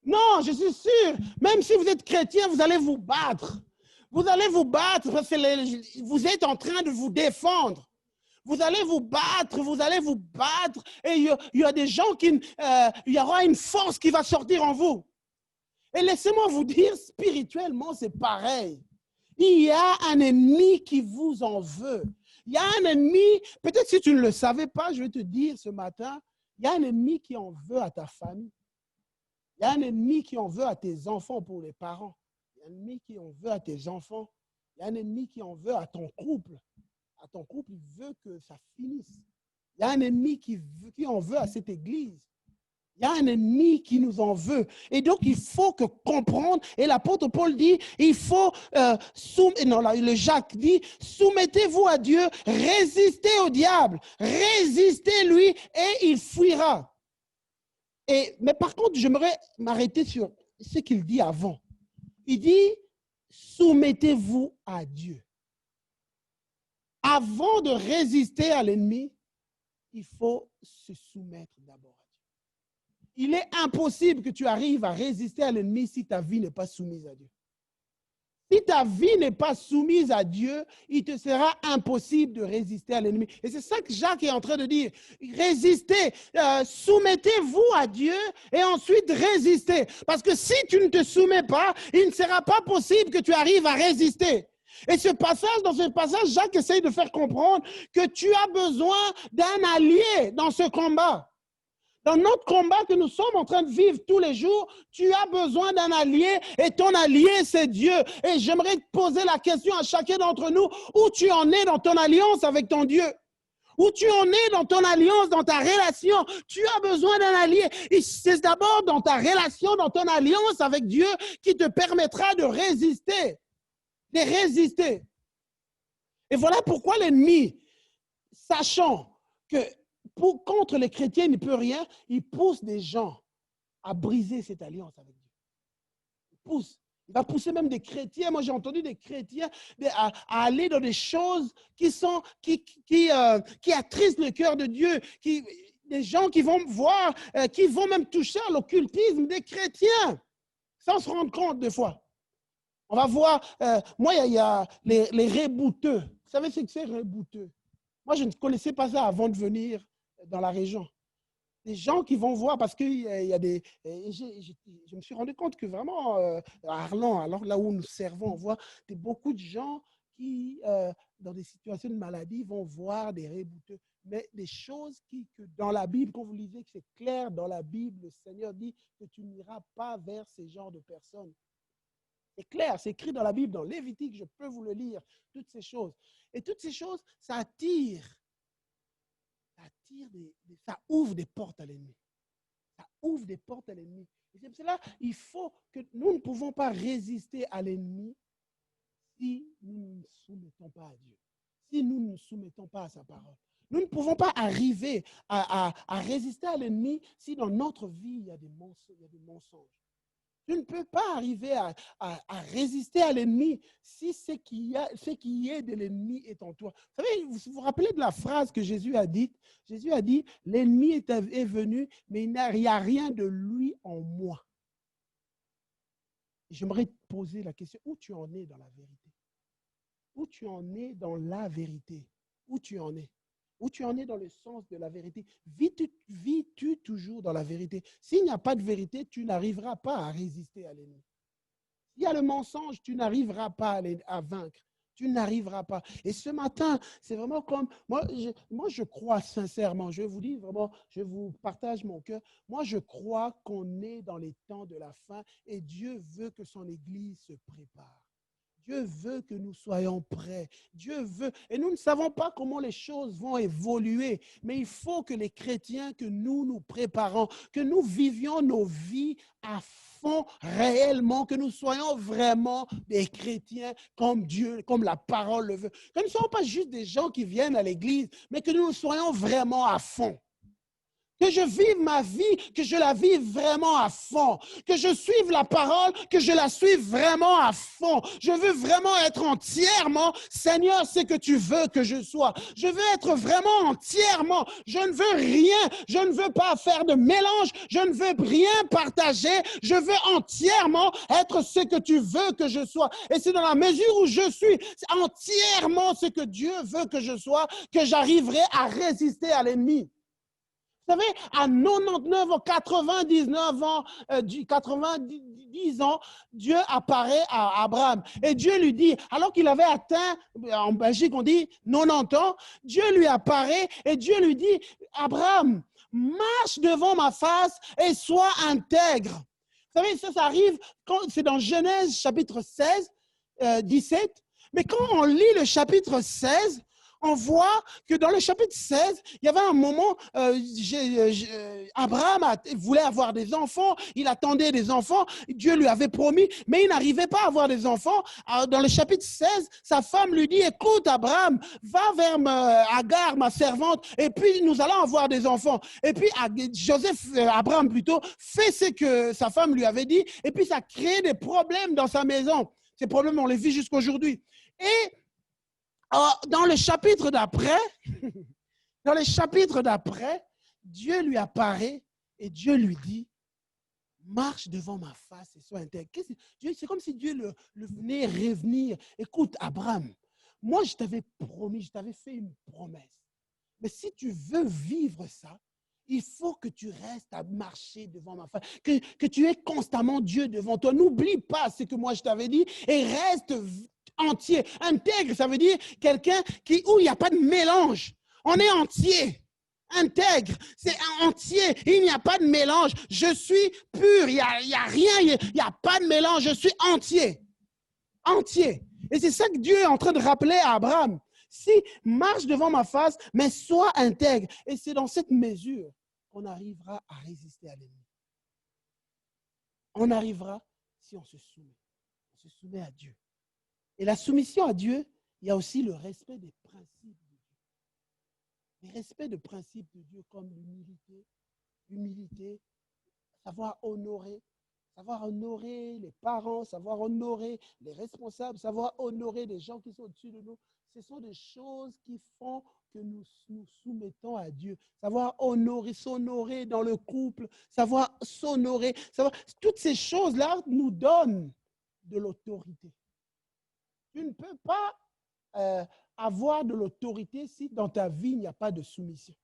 Non, je suis sûr, même si vous êtes chrétien, vous allez vous battre. Vous allez vous battre parce que vous êtes en train de vous défendre. Vous allez vous battre et il y a des gens il y aura une force qui va sortir en vous. Et laissez-moi vous dire, spirituellement, c'est pareil. Il y a un ennemi qui vous en veut. Il y a un ennemi, peut-être si tu ne le savais pas, je vais te dire ce matin, il y a un ennemi qui en veut à ta famille. Il y a un ennemi qui en veut à tes enfants pour les parents. Il y a un ennemi qui en veut à tes enfants. Il y a un ennemi qui en veut à ton couple. À ton couple, il veut que ça finisse. Il y a un ennemi qui en veut à cette église. Il y a un ennemi qui nous en veut. Et donc, il faut que comprendre, et l'apôtre Paul dit, il faut, le Jacques dit, soumettez-vous à Dieu, résistez au diable, résistez-lui et il fuira. Mais par contre, j'aimerais m'arrêter sur ce qu'il dit avant. Il dit, soumettez-vous à Dieu. Avant de résister à l'ennemi, il faut se soumettre d'abord à Dieu. Il est impossible que tu arrives à résister à l'ennemi si ta vie n'est pas soumise à Dieu. Si ta vie n'est pas soumise à Dieu, il te sera impossible de résister à l'ennemi. Et c'est ça que Jacques est en train de dire. Résistez, soumettez-vous à Dieu et ensuite résistez. Parce que si tu ne te soumets pas, il ne sera pas possible que tu arrives à résister. Et dans ce passage, Jacques essaye de faire comprendre que tu as besoin d'un allié dans ce combat. Dans notre combat que nous sommes en train de vivre tous les jours, tu as besoin d'un allié et ton allié, c'est Dieu. Et j'aimerais te poser la question à chacun d'entre nous, où tu en es dans ton alliance avec ton Dieu? Où tu en es dans ton alliance, dans ta relation? Tu as besoin d'un allié. Et c'est d'abord dans ta relation, dans ton alliance avec Dieu qui te permettra de résister. De résister. Et voilà pourquoi l'ennemi, sachant que contre les chrétiens, il ne peut rien, il pousse des gens à briser cette alliance avec Dieu. Il va pousser même des chrétiens. Moi, j'ai entendu des chrétiens à aller dans des choses qui attristent le cœur de Dieu, des gens qui vont voir, qui vont même toucher à l'occultisme des chrétiens, sans se rendre compte des fois. On va voir, moi, il y a les rebouteux. Vous savez ce que c'est, rebouteux? Moi, je ne connaissais pas ça avant de venir dans la région. Des gens qui vont voir, parce qu'il y a des... Je me suis rendu compte que vraiment, à Arlan, alors là où nous servons, on voit beaucoup de gens qui, dans des situations de maladie, vont voir des rebouteux. Mais des choses que dans la Bible, quand vous lisez que c'est clair dans la Bible, le Seigneur dit que tu n'iras pas vers ces genres de personnes. C'est clair, c'est écrit dans la Bible, dans Lévitique, je peux vous le lire, toutes ces choses. Et toutes ces choses, ça ouvre des portes à l'ennemi. Ça ouvre des portes à l'ennemi. Et c'est pour cela il faut que nous ne pouvons pas résister à l'ennemi si nous ne nous soumettons pas à Dieu, si nous ne nous soumettons pas à sa parole. Nous ne pouvons pas arriver à résister à l'ennemi si dans notre vie, il y a des mensonges. Tu ne peux pas arriver à résister à l'ennemi si ce qui est de l'ennemi est en toi. Vous savez, vous vous rappelez de la phrase que Jésus a dite? Jésus a dit, l'ennemi est venu, mais il n'y a rien de lui en moi. J'aimerais te poser la question, où tu en es dans la vérité? Où tu en es dans la vérité? Où tu en es? Où tu en es dans le sens de la vérité? Vis-tu toujours dans la vérité? S'il n'y a pas de vérité, tu n'arriveras pas à résister à l'ennemi. S'il y a le mensonge, tu n'arriveras pas à vaincre. Tu n'arriveras pas. Et ce matin, c'est vraiment comme... Moi, je crois sincèrement, je vous dis vraiment, je vous partage mon cœur. Moi, je crois qu'on est dans les temps de la fin et Dieu veut que son Église se prépare. Dieu veut que nous soyons prêts. Dieu veut. Et nous ne savons pas comment les choses vont évoluer. Mais il faut que les chrétiens, que nous préparons, que nous vivions nos vies à fond réellement, que nous soyons vraiment des chrétiens comme Dieu, comme la parole le veut. Que nous ne soyons pas juste des gens qui viennent à l'église, mais que nous soyons vraiment à fond. Que je vive ma vie, que je la vive vraiment à fond. Que je suive la parole, que je la suive vraiment à fond. Je veux vraiment être entièrement, Seigneur, c'est que tu veux que je sois. Je veux être vraiment entièrement. Je ne veux rien. Je ne veux pas faire de mélange. Je ne veux rien partager. Je veux entièrement être ce que tu veux que je sois. Et c'est dans la mesure où je suis entièrement ce que Dieu veut que je sois, que j'arriverai à résister à l'ennemi. Vous savez, à 99 ans, 99 ans, 90 ans, Dieu apparaît à Abraham. Et Dieu lui dit, alors qu'il avait atteint, en Belgique on dit 90 ans, Dieu lui apparaît et Dieu lui dit, Abraham, marche devant ma face et sois intègre. Vous savez, ça arrive, c'est dans Genèse chapitre 16, 17. Mais quand on lit le chapitre 16, on voit que dans le chapitre 16, il y avait un moment, Abraham voulait avoir des enfants, il attendait des enfants, Dieu lui avait promis, mais il n'arrivait pas à avoir des enfants. Alors, dans le chapitre 16, sa femme lui dit, écoute Abraham, va vers Agar, ma servante, et puis nous allons avoir des enfants. Et puis Abraham plutôt, fait ce que sa femme lui avait dit, et puis ça crée des problèmes dans sa maison. Ces problèmes, on les vit jusqu'aujourd'hui. Et dans le chapitre d'après, Dieu lui apparaît et Dieu lui dit, marche devant ma face et sois intègre. C'est comme si Dieu le venait revenir. Écoute, Abraham, moi je t'avais promis, je t'avais fait une promesse. Mais si tu veux vivre ça, il faut que tu restes à marcher devant ma face, que tu aies constamment Dieu devant toi. N'oublie pas ce que moi je t'avais dit et reste entier. Intègre, ça veut dire quelqu'un où il n'y a pas de mélange. On est entier. intègre, c'est entier, il n'y a pas de mélange. Je suis pur, il n'y a rien, il n'y a pas de mélange, je suis entier. Entier. Et c'est ça que Dieu est en train de rappeler à Abraham. Si marche devant ma face, mais sois intègre. Et c'est dans cette mesure qu'on arrivera à résister à l'ennemi. On arrivera si on se soumet. On se soumet à Dieu. Et la soumission à Dieu, il y a aussi le respect des principes de Dieu. Le respect des principes de Dieu comme l'humilité, savoir honorer les parents, savoir honorer les responsables, savoir honorer les gens qui sont au-dessus de nous. Ce sont des choses qui font que nous nous soumettons à Dieu. Savoir honorer, s'honorer dans le couple, savoir s'honorer. Toutes ces choses-là nous donnent de l'autorité. Tu ne peux pas avoir de l'autorité si dans ta vie, il n'y a pas de soumission.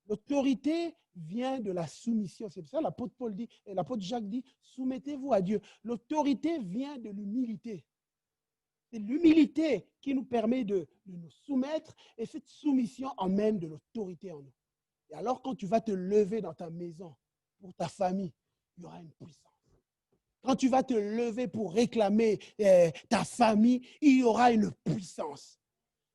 L'autorité vient de la soumission. C'est pour ça que l'apôtre Paul dit, et l'apôtre Jacques dit, soumettez-vous à Dieu. L'autorité vient de l'humilité. C'est l'humilité qui nous permet de nous soumettre et cette soumission emmène de l'autorité en nous. Et alors, quand tu vas te lever dans ta maison pour ta famille, il y aura une puissance. Quand tu vas te lever pour réclamer ta famille, il y aura une puissance.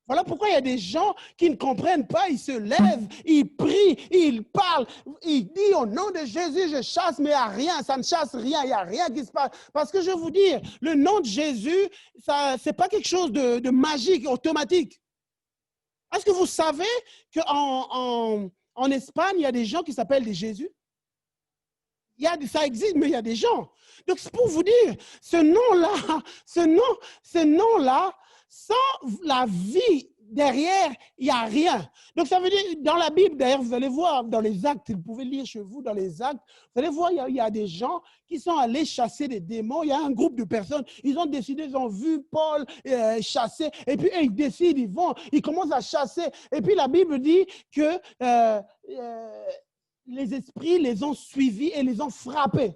Voilà pourquoi il y a des gens qui ne comprennent pas, ils se lèvent, ils prient, ils parlent, ils disent au nom de Jésus, je chasse, mais il n'y a rien, ça ne chasse rien, il n'y a rien qui se passe. Parce que je vais vous dire, le nom de Jésus, ce n'est pas quelque chose de magique, automatique. Est-ce que vous savez qu'en Espagne, il y a des gens qui s'appellent des Jésus? Ça existe, mais il y a des gens. Donc, c'est pour vous dire, ce nom-là, sans la vie derrière, il n'y a rien. Donc, ça veut dire, dans la Bible, d'ailleurs, vous allez voir dans les actes, vous pouvez lire chez vous dans les actes, vous allez voir, il y a des gens qui sont allés chasser des démons. Il y a un groupe de personnes, ils ont décidé, ils ont vu Paul chasser, et puis ils décident, ils commencent à chasser. Et puis, la Bible dit que les esprits les ont suivis et les ont frappés.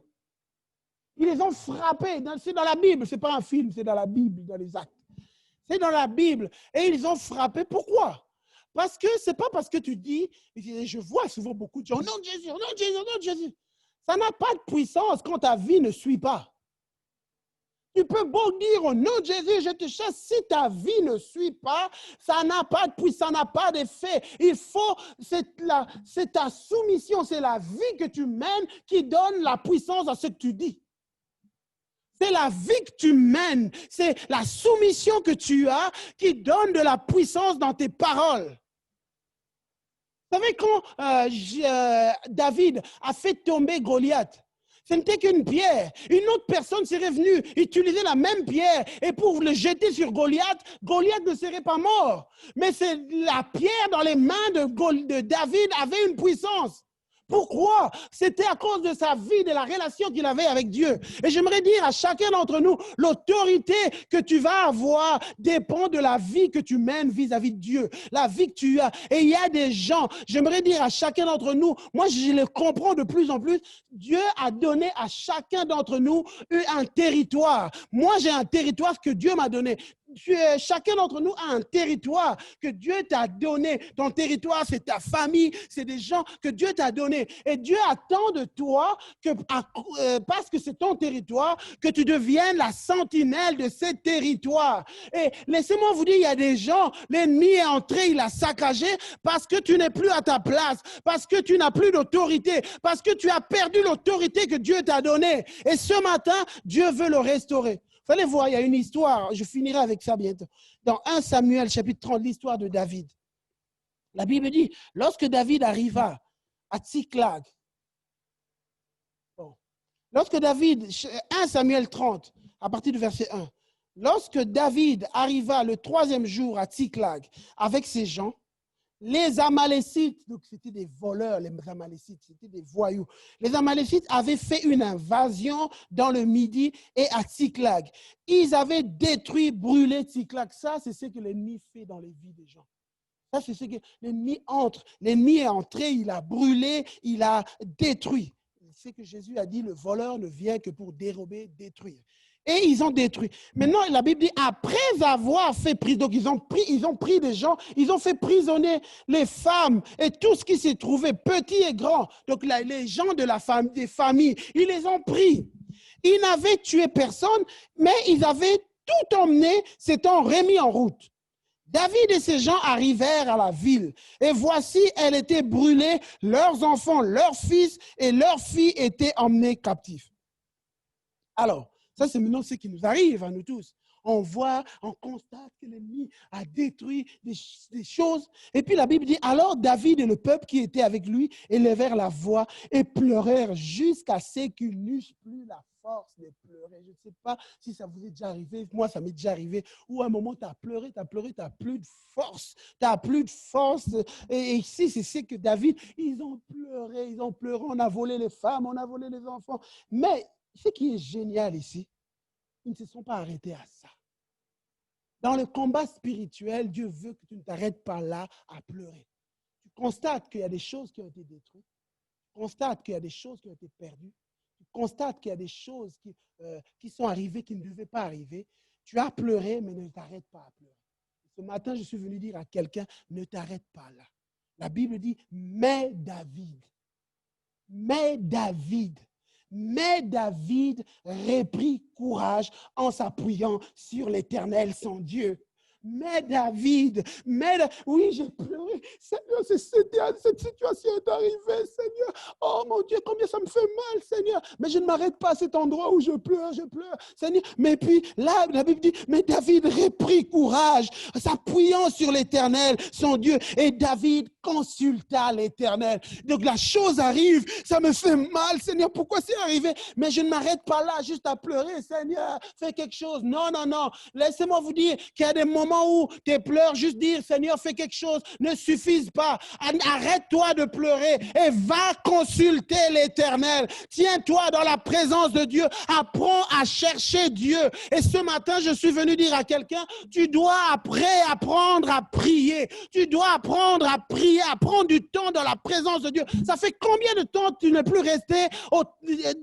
Ils les ont frappés. C'est dans la Bible, ce n'est pas un film, c'est dans la Bible, dans les actes. C'est dans la Bible. Et ils ont frappé. Pourquoi? Parce que ce n'est pas parce que tu dis, je vois souvent beaucoup de gens, au nom de Jésus, au nom de Jésus, au nom de Jésus. Ça n'a pas de puissance quand ta vie ne suit pas. Tu peux beau dire au nom de Jésus, je te chasse, si ta vie ne suit pas, ça n'a pas de puissance, ça n'a pas d'effet. C'est ta soumission, c'est la vie que tu mènes qui donne la puissance à ce que tu dis. C'est la vie que tu mènes, c'est la soumission que tu as qui donne de la puissance dans tes paroles. Vous savez quand David a fait tomber Goliath, ce n'était qu'une pierre. Une autre personne serait venue utiliser la même pierre et pour le jeter sur Goliath, Goliath ne serait pas mort. Mais c'est la pierre dans les mains de David avait une puissance. Pourquoi? C'était à cause de sa vie, de la relation qu'il avait avec Dieu. Et j'aimerais dire à chacun d'entre nous, l'autorité que tu vas avoir dépend de la vie que tu mènes vis-à-vis de Dieu, la vie que tu as. Et il y a des gens, j'aimerais dire à chacun d'entre nous, moi je le comprends de plus en plus, Dieu a donné à chacun d'entre nous un territoire. Moi j'ai un territoire que Dieu m'a donné. Chacun d'entre nous a un territoire que Dieu t'a donné. Ton territoire, c'est ta famille, c'est des gens que Dieu t'a donné. Et Dieu attend de toi, parce que c'est ton territoire, que tu deviennes la sentinelle de ce territoire. Et laissez-moi vous dire, il y a des gens, l'ennemi est entré, il a saccagé parce que tu n'es plus à ta place, parce que tu n'as plus d'autorité, parce que tu as perdu l'autorité que Dieu t'a donnée. Et ce matin, Dieu veut le restaurer. Vous allez voir, il y a une histoire, je finirai avec ça bientôt. Dans 1 Samuel, chapitre 30, l'histoire de David. La Bible dit, lorsque David arriva à Tsiklag, lorsque David, 1 Samuel 30, à partir du verset 1, lorsque David arriva le 3e jour à Tsiklag avec ses gens, les Amalécites, donc c'était des voleurs, les Amalécites, c'était des voyous. Les Amalécites avaient fait une invasion dans le Midi et à Tsiklag. Ils avaient détruit, brûlé Tsiklag. Ça, c'est ce que l'ennemi fait dans les vies des gens. Ça, c'est ce que l'ennemi entre. L'ennemi est entré, il a brûlé, il a détruit. C'est ce que Jésus a dit, le voleur ne vient que pour dérober, détruire. Et ils ont détruit. Maintenant, la Bible dit, après avoir fait prison, donc ils ont pris des gens, ils ont fait prisonnier les femmes et tout ce qui s'est trouvé, petit et grand. Donc les gens de la famille, des familles, ils les ont pris. Ils n'avaient tué personne, mais ils avaient tout emmené, s'étant remis en route. David et ses gens arrivèrent à la ville, et voici, elle était brûlée, leurs enfants, leurs fils et leurs filles étaient emmenés captifs. Alors, ça, c'est maintenant ce qui nous arrive à nous tous. On voit, on constate que l'ennemi a détruit des choses. Et puis la Bible dit, alors David et le peuple qui était avec lui élevèrent la voix et pleurèrent jusqu'à ce qu'ils n'eussent plus la force de pleurer. Je ne sais pas si ça vous est déjà arrivé. Moi, ça m'est déjà arrivé. Où à un moment, tu as pleuré, tu n'as plus de force. Tu n'as plus de force. Et ici, c'est ce que David, ils ont pleuré. On a volé les femmes, on a volé les enfants. Mais ce qui est génial ici, ils ne se sont pas arrêtés à ça. Dans le combat spirituel, Dieu veut que tu ne t'arrêtes pas là à pleurer. Tu constates qu'il y a des choses qui ont été détruites. Tu constates qu'il y a des choses qui ont été perdues. Tu constates qu'il y a des choses qui sont arrivées, qui ne devaient pas arriver. Tu as pleuré, mais ne t'arrête pas à pleurer. Ce matin, je suis venu dire à quelqu'un, ne t'arrête pas là. La Bible dit, mais David reprit courage en s'appuyant sur l'Éternel, son Dieu. Oui, j'ai pleuré. Seigneur, cette situation est arrivée, Seigneur. Oh mon Dieu, combien ça me fait mal, Seigneur. Mais je ne m'arrête pas à cet endroit où je pleure, Seigneur. Mais puis là, la Bible dit, mais David reprit courage, s'appuyant sur l'Éternel, son Dieu. Et David consulta l'Éternel. Donc la chose arrive, ça me fait mal, Seigneur. Pourquoi c'est arrivé? Mais je ne m'arrête pas là juste à pleurer, Seigneur. Fais quelque chose. Non, non, non. Laissez-moi vous dire qu'il y a des moments où tes pleurs, juste dire, Seigneur, fais quelque chose, ne suffisent pas. Arrête-toi de pleurer et va consulter l'Éternel. Tiens-toi dans la présence de Dieu. Apprends à chercher Dieu. Et ce matin, je suis venu dire à quelqu'un, tu dois apprendre à prier. Tu dois apprendre à prier, à prendre du temps dans la présence de Dieu. Ça fait combien de temps tu n'es plus resté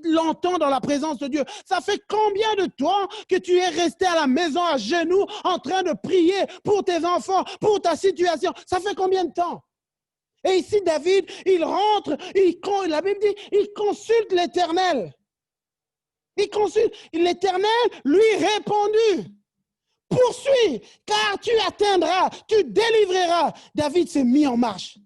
longtemps dans la présence de Dieu? Ça fait combien de temps que tu es resté à la maison à genoux en train de prier pour tes enfants, pour ta situation? Ça fait combien de temps? Et ici, David, il rentre, la Bible dit, il consulte l'Éternel. Il consulte. L'Éternel lui répondit. Poursuis, car tu atteindras, tu délivreras. David s'est mis en marche.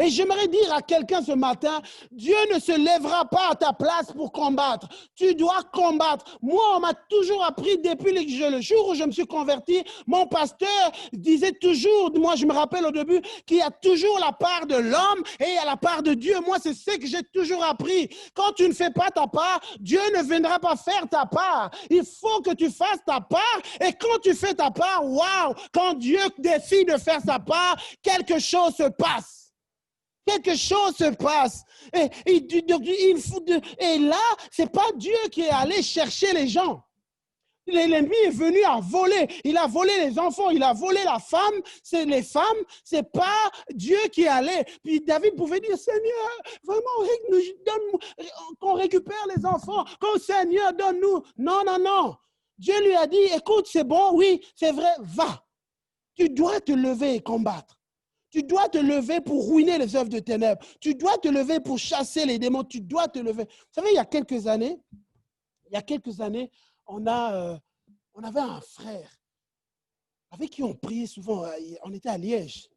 Et j'aimerais dire à quelqu'un ce matin, Dieu ne se lèvera pas à ta place pour combattre. Tu dois combattre. Moi, on m'a toujours appris depuis le jour où je me suis converti, mon pasteur disait toujours, moi je me rappelle au début, qu'il y a toujours la part de l'homme et il y a la part de Dieu. Moi, c'est ce que j'ai toujours appris. Quand tu ne fais pas ta part, Dieu ne viendra pas faire ta part. Il faut que tu fasses ta part. Et quand tu fais ta part, waouh, quand Dieu décide de faire sa part, quelque chose se passe. Quelque chose se passe. Et là, ce n'est pas Dieu qui est allé chercher les gens. L'ennemi est venu à voler. Il a volé les enfants, il a volé la femme. C'est les femmes, ce n'est pas Dieu qui est allé. Puis David pouvait dire, Seigneur, vraiment, qu'on récupère les enfants. Qu'on Seigneur, donne-nous. Non, non, non. Dieu lui a dit, écoute, c'est bon, oui, c'est vrai, va. Tu dois te lever et combattre. Tu dois te lever pour ruiner les œuvres de ténèbres. Tu dois te lever pour chasser les démons. Tu dois te lever. Vous savez, il y a quelques années, on avait un frère avec qui on priait souvent. On était à Liège.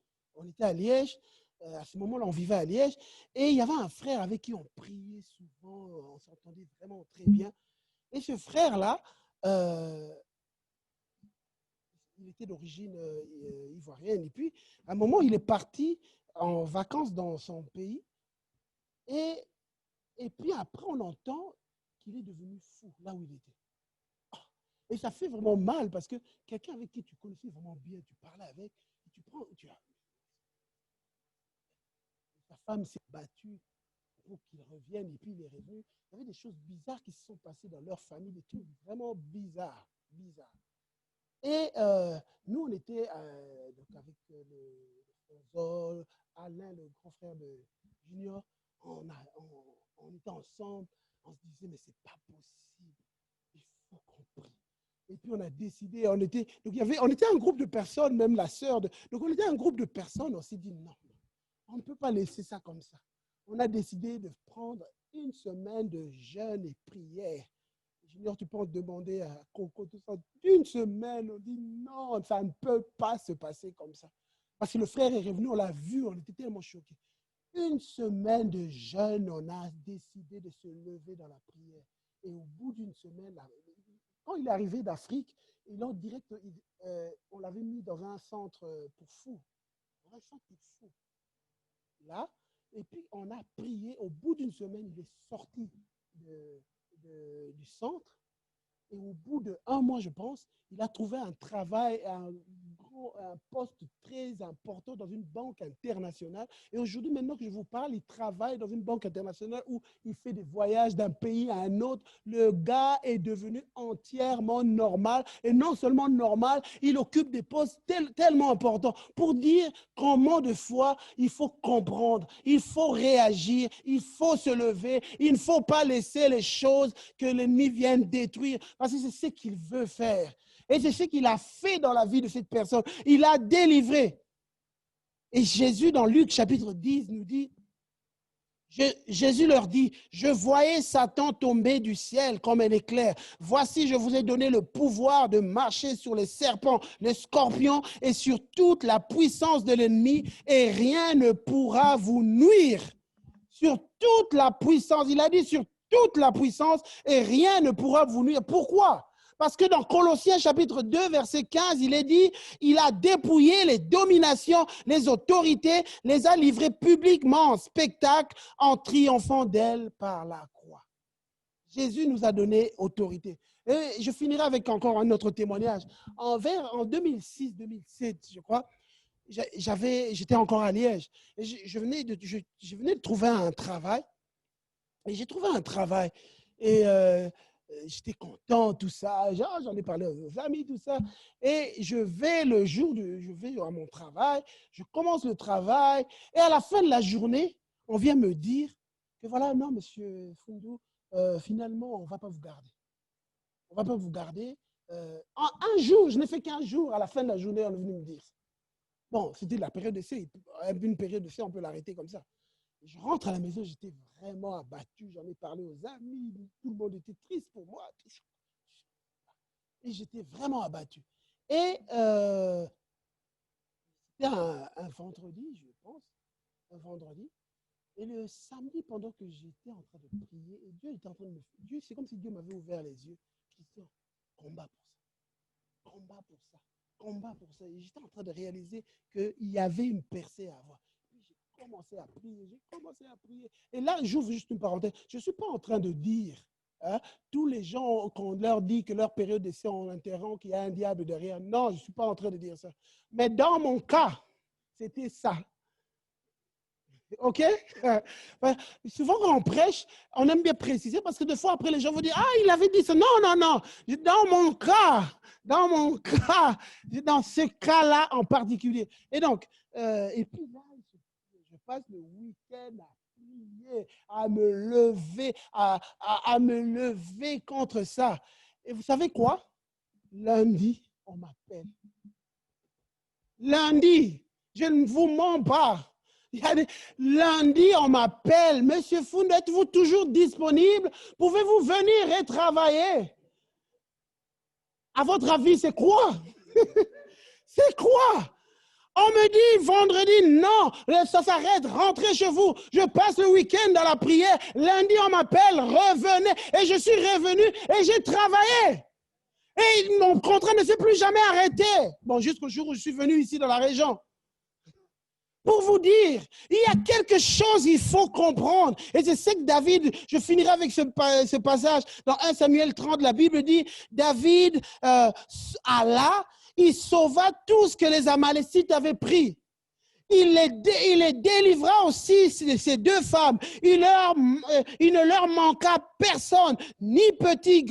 À ce moment-là, on vivait à Liège. Et il y avait un frère avec qui on priait souvent. On s'entendait vraiment très bien. Et ce frère-là, il était d'origine ivoirienne. Et puis, à un moment, il est parti en vacances dans son pays. Et puis après, on entend qu'il est devenu fou là où il était. Et ça fait vraiment mal parce que quelqu'un avec qui tu connaissais vraiment bien, tu parlais avec, sa femme s'est battue pour qu'il revienne et puis il est revenu. Il y avait des choses bizarres qui se sont passées dans leur famille, des trucs vraiment bizarres. Et nous, on était donc avec le Zol, Alain, le grand frère de Junior, on était ensemble, on se disait, mais c'est pas possible. faut qu'on prie. Et puis on a décidé, on était un groupe de personnes, même la sœur. Donc on était un groupe de personnes, on s'est dit non, on ne peut pas laisser ça comme ça. On a décidé de prendre une semaine de jeûne et prière. Junior, tu peux en demander à Coco, tout ça. Une semaine, on dit non, ça ne peut pas se passer comme ça. Parce que le frère est revenu, on l'a vu, on était tellement choqués. Une semaine de jeûne, on a décidé de se lever dans la prière. Et au bout d'une semaine, quand il est arrivé d'Afrique, on l'avait mis dans un centre pour fous. Dans un centre pour fous. Là, et puis on a prié. Au bout d'une semaine, il est sorti du centre. Et au bout d'1 mois, je pense, il a trouvé un travail, un poste très important dans une banque internationale. Et aujourd'hui, maintenant que je vous parle, il travaille dans une banque internationale où il fait des voyages d'un pays à un autre. Le gars est devenu entièrement normal. Et non seulement normal, il occupe des postes tellement importants. Pour dire qu'en moment de foi, il faut comprendre, il faut réagir, il faut se lever. Il ne faut pas laisser les choses que l'ennemi vienne détruire. Parce que c'est ce qu'il veut faire. Et c'est ce qu'il a fait dans la vie de cette personne. Il a délivré. Et Jésus, dans Luc chapitre 10, nous dit, Jésus leur dit, je voyais Satan tomber du ciel comme un éclair. Voici, je vous ai donné le pouvoir de marcher sur les serpents, les scorpions et sur toute la puissance de l'ennemi et rien ne pourra vous nuire. Sur toute la puissance, il a dit sur toute la puissance et rien ne pourra vous nuire. Pourquoi? Parce que dans Colossiens chapitre 2, verset 15, il est dit, il a dépouillé les dominations, les autorités, les a livrées publiquement en spectacle en triomphant d'elles par la croix. Jésus nous a donné autorité. Et je finirai avec encore un autre témoignage. En 2006-2007, je crois, j'étais encore à Liège. Et je venais de trouver un travail. Et j'ai trouvé un travail. Et j'étais content, tout ça. J'en ai parlé aux amis, tout ça. Et je vais à mon travail. Je commence le travail. Et à la fin de la journée, on vient me dire que voilà, non, monsieur Fundou, finalement, on ne va pas vous garder. On ne va pas vous garder. En un jour, je n'ai fait qu'un jour. À la fin de la journée, on est venu me dire ça. Bon, c'était la période d'essai. Une période d'essai, on peut l'arrêter comme ça. Je rentre à la maison, j'étais vraiment abattu. J'en ai parlé aux amis. Tout le monde était triste pour moi. Et j'étais vraiment abattu. Et c'était un vendredi, je pense. Un vendredi. Et le samedi, pendant que j'étais en train de prier, et Dieu était en train de me... C'est comme si Dieu m'avait ouvert les yeux. Christian, combat pour ça. Combat pour ça. Combat pour ça. Et j'étais en train de réaliser qu'il y avait une percée à avoir. J'ai commencé à prier. Et là, j'ouvre juste une parenthèse. Je ne suis pas en train de dire, tous les gens, qu'on leur dit que leur période d'essai en interrompt, qu'il y a un diable derrière. Non, je ne suis pas en train de dire ça. Mais dans mon cas, c'était ça. OK? Souvent, quand on prêche, on aime bien préciser parce que des fois, après, les gens vont dire, ah, il avait dit ça. Non, non, non. Dans mon cas, dans ce cas-là en particulier. Et donc, et puis là, je passe le week-end à prier, à me lever, à me lever contre ça. Et vous savez quoi? Lundi, on m'appelle. Lundi, je ne vous mens pas. Lundi, on m'appelle. Monsieur Fundou, êtes-vous toujours disponible? Pouvez-vous venir et travailler? À votre avis, c'est quoi? C'est quoi? On me dit vendredi, non, ça s'arrête, rentrez chez vous. Je passe le week-end dans la prière. Lundi, on m'appelle, revenez. Et je suis revenu et j'ai travaillé. Et mon contrat ne s'est plus jamais arrêté. Bon, jusqu'au jour où je suis venu ici dans la région. Pour vous dire, il y a quelque chose qu'il faut comprendre. Et c'est ce que David, je finirai avec ce passage dans 1 Samuel 30, la Bible dit, David, Allah, il sauva tout ce que les Amalécites avaient pris. Il les délivra aussi, ces deux femmes. Il ne leur manqua personne, ni petit,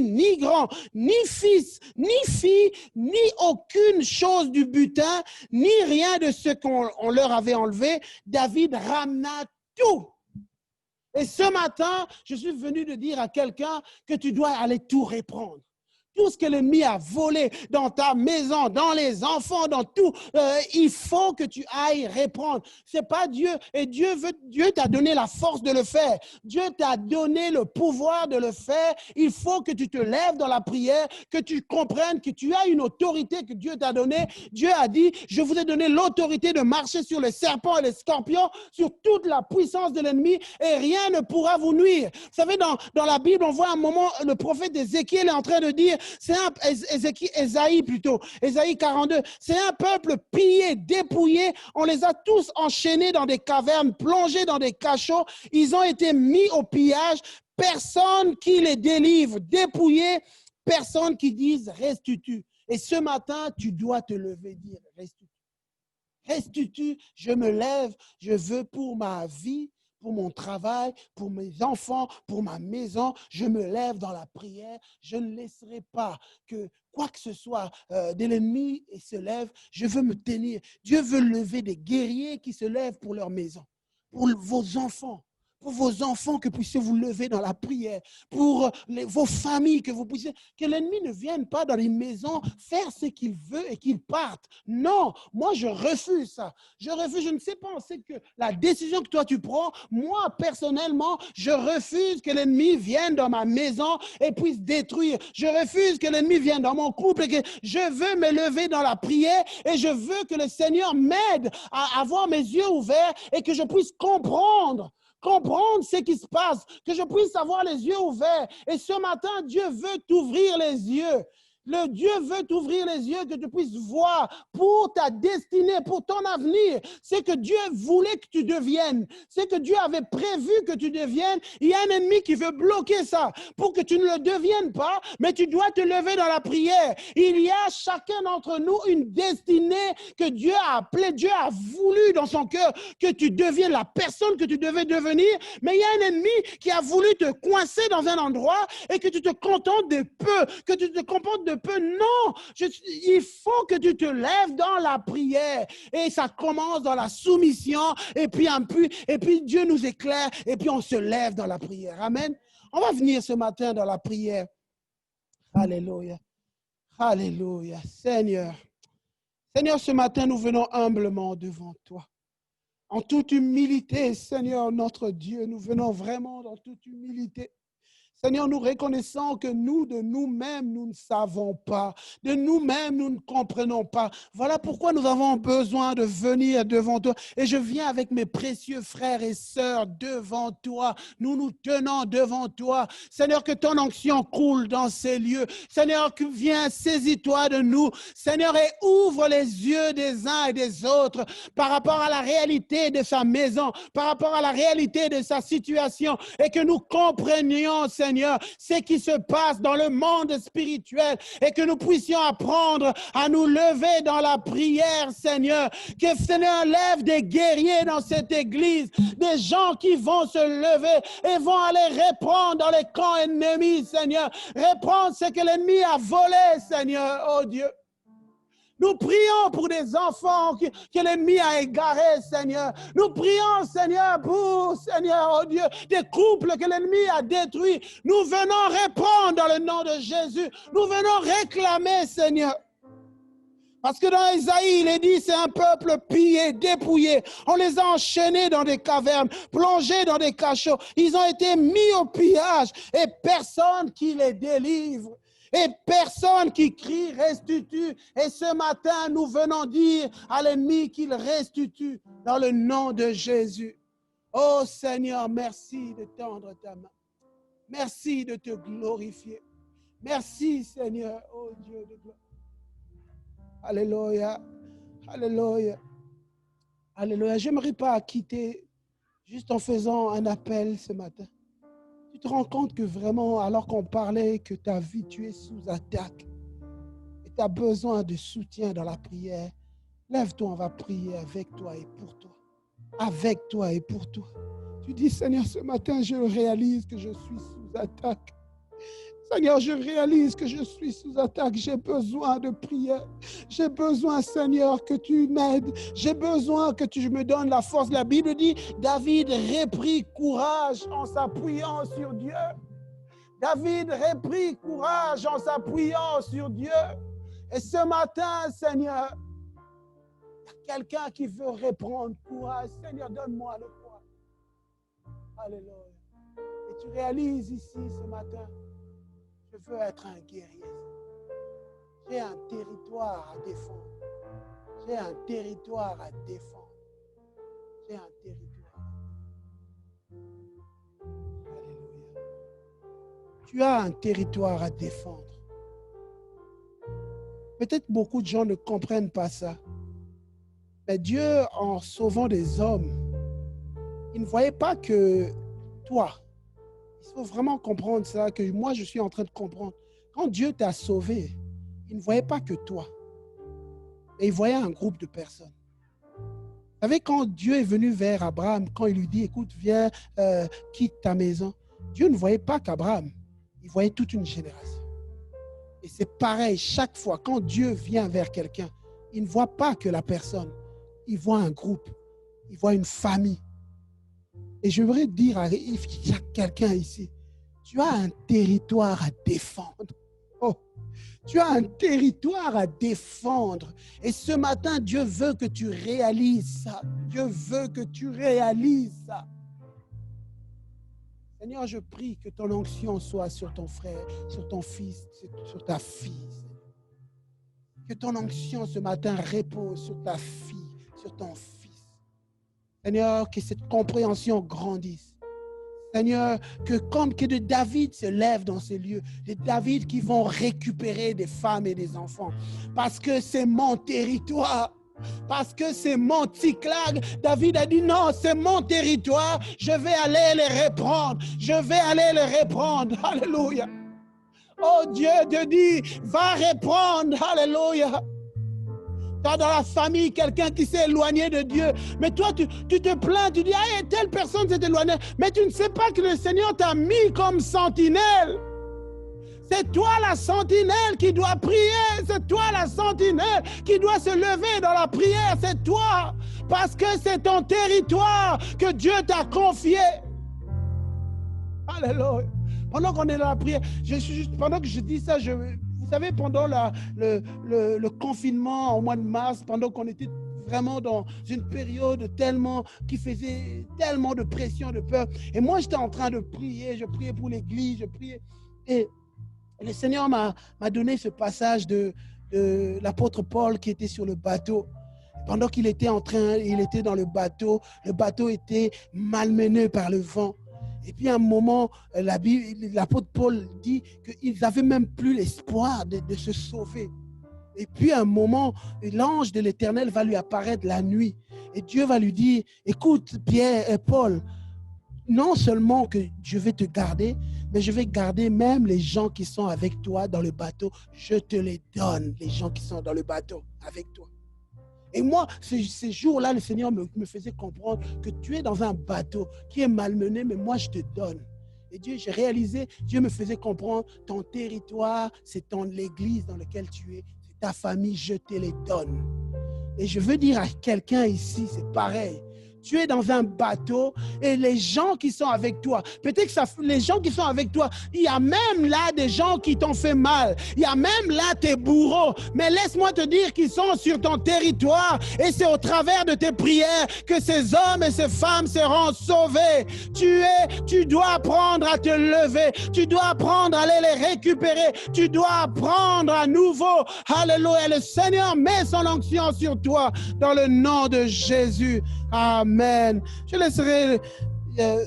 ni grand, ni fils, ni fille, ni aucune chose du butin, ni rien de ce qu'on leur avait enlevé. David ramena tout. Et ce matin, je suis venu de dire à quelqu'un que tu dois aller tout reprendre. Tout ce que l'ennemi a volé dans ta maison, dans les enfants, dans tout, il faut que tu ailles reprendre. Ce n'est pas Dieu. Et Dieu t'a donné la force de le faire. Dieu t'a donné le pouvoir de le faire. Il faut que tu te lèves dans la prière, que tu comprennes que tu as une autorité que Dieu t'a donnée. Dieu a dit, je vous ai donné l'autorité de marcher sur les serpents et les scorpions, sur toute la puissance de l'ennemi, et rien ne pourra vous nuire. Vous savez, dans la Bible, on voit un moment, le prophète Ézéchiel est en train de dire, c'est Ésaïe 42, c'est un peuple pillé, dépouillé, on les a tous enchaînés dans des cavernes, plongés dans des cachots, ils ont été mis au pillage, personne qui les délivre, dépouillés, personne qui dise restitue. Et ce matin, tu dois te lever, dire restitue. Restitue, je me lève, je veux pour ma vie, pour mon travail, pour mes enfants, pour ma maison, je me lève dans la prière. Je ne laisserai pas que quoi que ce soit de l'ennemi se lève. Je veux me tenir. Dieu veut lever des guerriers qui se lèvent pour leur maison, pour vos enfants. Pour vos enfants, que puissiez vous lever dans la prière. Pour vos familles, que vous puissiez... Que l'ennemi ne vienne pas dans les maisons faire ce qu'il veut et qu'il parte. Non, moi je refuse ça. Je refuse, je ne sais pas, c'est que la décision que toi tu prends, moi personnellement, je refuse que l'ennemi vienne dans ma maison et puisse détruire. Je refuse que l'ennemi vienne dans mon couple et que je veux me lever dans la prière et je veux que le Seigneur m'aide à avoir mes yeux ouverts et que je puisse comprendre ce qui se passe, que je puisse avoir les yeux ouverts. Et ce matin, Dieu veut t'ouvrir les yeux. Le Dieu veut t'ouvrir les yeux, que tu puisses voir pour ta destinée, pour ton avenir. C'est que Dieu voulait que tu deviennes. C'est que Dieu avait prévu que tu deviennes. Il y a un ennemi qui veut bloquer ça pour que tu ne le deviennes pas, mais tu dois te lever dans la prière. Il y a chacun d'entre nous une destinée que Dieu a appelée. Dieu a voulu dans son cœur que tu deviennes la personne que tu devais devenir, mais il y a un ennemi qui a voulu te coincer dans un endroit et que tu te contentes de peu, que tu te comportes de peu. Non, il faut que tu te lèves dans la prière et ça commence dans la soumission et puis Dieu nous éclaire et puis on se lève dans la prière. Amen. On va venir ce matin dans la prière. Alléluia. Alléluia. Seigneur, ce matin, nous venons humblement devant toi. En toute humilité, Seigneur, notre Dieu, nous venons vraiment dans toute humilité. Seigneur, nous reconnaissons que nous, de nous-mêmes, nous ne savons pas. De nous-mêmes, nous ne comprenons pas. Voilà pourquoi nous avons besoin de venir devant toi. Et je viens avec mes précieux frères et sœurs devant toi. Nous nous tenons devant toi. Seigneur, que ton onction coule dans ces lieux. Seigneur, viens, saisis-toi de nous. Seigneur, et ouvre les yeux des uns et des autres par rapport à la réalité de sa maison, par rapport à la réalité de sa situation, et que nous comprenions, Seigneur, ce qui se passe dans le monde spirituel et que nous puissions apprendre à nous lever dans la prière, Seigneur. Que Seigneur lève des guerriers dans cette église, des gens qui vont se lever et vont aller reprendre dans les camps ennemis, Seigneur. Reprendre ce que l'ennemi a volé, Seigneur, oh Dieu. Nous prions pour des enfants que l'ennemi a égarés, Seigneur. Nous prions, Seigneur, pour, Seigneur, oh Dieu, des couples que l'ennemi a détruits. Nous venons répondre dans le nom de Jésus. Nous venons réclamer, Seigneur. Parce que dans Isaïe, il est dit, c'est un peuple pillé, dépouillé. On les a enchaînés dans des cavernes, plongés dans des cachots. Ils ont été mis au pillage et personne qui les délivre. Et personne qui crie restitue. Et ce matin, nous venons dire à l'ennemi qu'il restitue dans le nom de Jésus. Oh Seigneur, merci de tendre ta main. Merci de te glorifier. Merci Seigneur, oh Dieu de gloire. Alléluia, alléluia, alléluia. Je n'aimerais pas quitter juste en faisant un appel ce matin. Tu te rends compte que vraiment, alors qu'on parlait que ta vie, tu es sous attaque et tu as besoin de soutien dans la prière, lève-toi, on va prier avec toi et pour toi. Avec toi et pour toi. Tu dis, Seigneur, ce matin, je réalise que je suis sous attaque. Seigneur, je réalise que je suis sous attaque. J'ai besoin de prière. J'ai besoin, Seigneur, que tu m'aides. J'ai besoin que tu me donnes la force. La Bible dit, David reprit courage en s'appuyant sur Dieu. David reprit courage en s'appuyant sur Dieu. Et ce matin, Seigneur, il y a quelqu'un qui veut reprendre courage. Seigneur, donne-moi le courage. Alléluia. Et tu réalises ici ce matin, je veux être un guerrier. J'ai un territoire à défendre. J'ai un territoire à défendre. J'ai un territoire. Alléluia. Tu as un territoire à défendre. Peut-être beaucoup de gens ne comprennent pas ça. Mais Dieu, en sauvant des hommes, il ne voyait pas que toi. Il faut vraiment comprendre ça, que moi, je suis en train de comprendre. Quand Dieu t'a sauvé, il ne voyait pas que toi. Mais il voyait un groupe de personnes. Vous savez, quand Dieu est venu vers Abraham, quand il lui dit, écoute, viens, quitte ta maison, Dieu ne voyait pas qu'Abraham, il voyait toute une génération. Et c'est pareil, chaque fois, quand Dieu vient vers quelqu'un, il ne voit pas que la personne, il voit un groupe, il voit une famille. Et je voudrais dire à quelqu'un ici, tu as un territoire à défendre. Oh, tu as un territoire à défendre. Et ce matin, Dieu veut que tu réalises ça. Dieu veut que tu réalises ça. Seigneur, je prie que ton onction soit sur ton frère, sur ton fils, sur ta fille. Que ton onction ce matin repose sur ta fille, sur ton fils. Seigneur, que cette compréhension grandisse. Seigneur, que de David se lève dans ces lieux, de David qui vont récupérer des femmes et des enfants. Parce que c'est mon territoire. Parce que c'est mon Tsiklag. David a dit non, c'est mon territoire. Je vais aller les reprendre. Je vais aller les reprendre. Alléluia. Oh Dieu te dit, va reprendre. Alléluia. Tu as dans la famille quelqu'un qui s'est éloigné de Dieu. Mais toi, tu te plains, tu dis, ah, telle personne s'est éloignée. Mais tu ne sais pas que le Seigneur t'a mis comme sentinelle. C'est toi la sentinelle qui doit prier. C'est toi la sentinelle qui doit se lever dans la prière. C'est toi. Parce que c'est ton territoire que Dieu t'a confié. Alléluia. Pendant qu'on est dans la prière, pendant que je dis ça, vous savez, pendant le confinement au mois de mars, pendant qu'on était vraiment dans une période qui faisait tellement de pression, de peur, et moi j'étais en train de prier, je priais pour l'église, je priais, et le Seigneur m'a donné ce passage de l'apôtre Paul qui était sur le bateau. Pendant qu'il était dans le bateau était malmené par le vent. Et puis à un moment, l'apôtre Paul dit qu'ils n'avaient même plus l'espoir de se sauver. Et puis à un moment, l'ange de l'Éternel va lui apparaître la nuit. Et Dieu va lui dire, écoute Pierre et Paul, non seulement que je vais te garder, mais je vais garder même les gens qui sont avec toi dans le bateau. Je te les donne, les gens qui sont dans le bateau avec toi. Et moi, ces jours-là, le Seigneur me faisait comprendre que tu es dans un bateau qui est malmené, mais moi, je te donne. Et j'ai réalisé, Dieu me faisait comprendre, ton territoire, c'est l'église dans laquelle tu es, c'est ta famille, je te les donne. Et je veux dire à quelqu'un ici, c'est pareil. Tu es dans un bateau et les gens qui sont avec toi, peut-être que les gens qui sont avec toi, il y a même là des gens qui t'ont fait mal. Il y a même là tes bourreaux. Mais laisse-moi te dire qu'ils sont sur ton territoire et c'est au travers de tes prières que ces hommes et ces femmes seront sauvés. Tu dois apprendre à te lever. Tu dois apprendre à aller les récupérer. Tu dois apprendre à nouveau. Alléluia. Le Seigneur met son onction sur toi dans le nom de Jésus. Amen. Je laisserai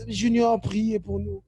Junior prier pour nous.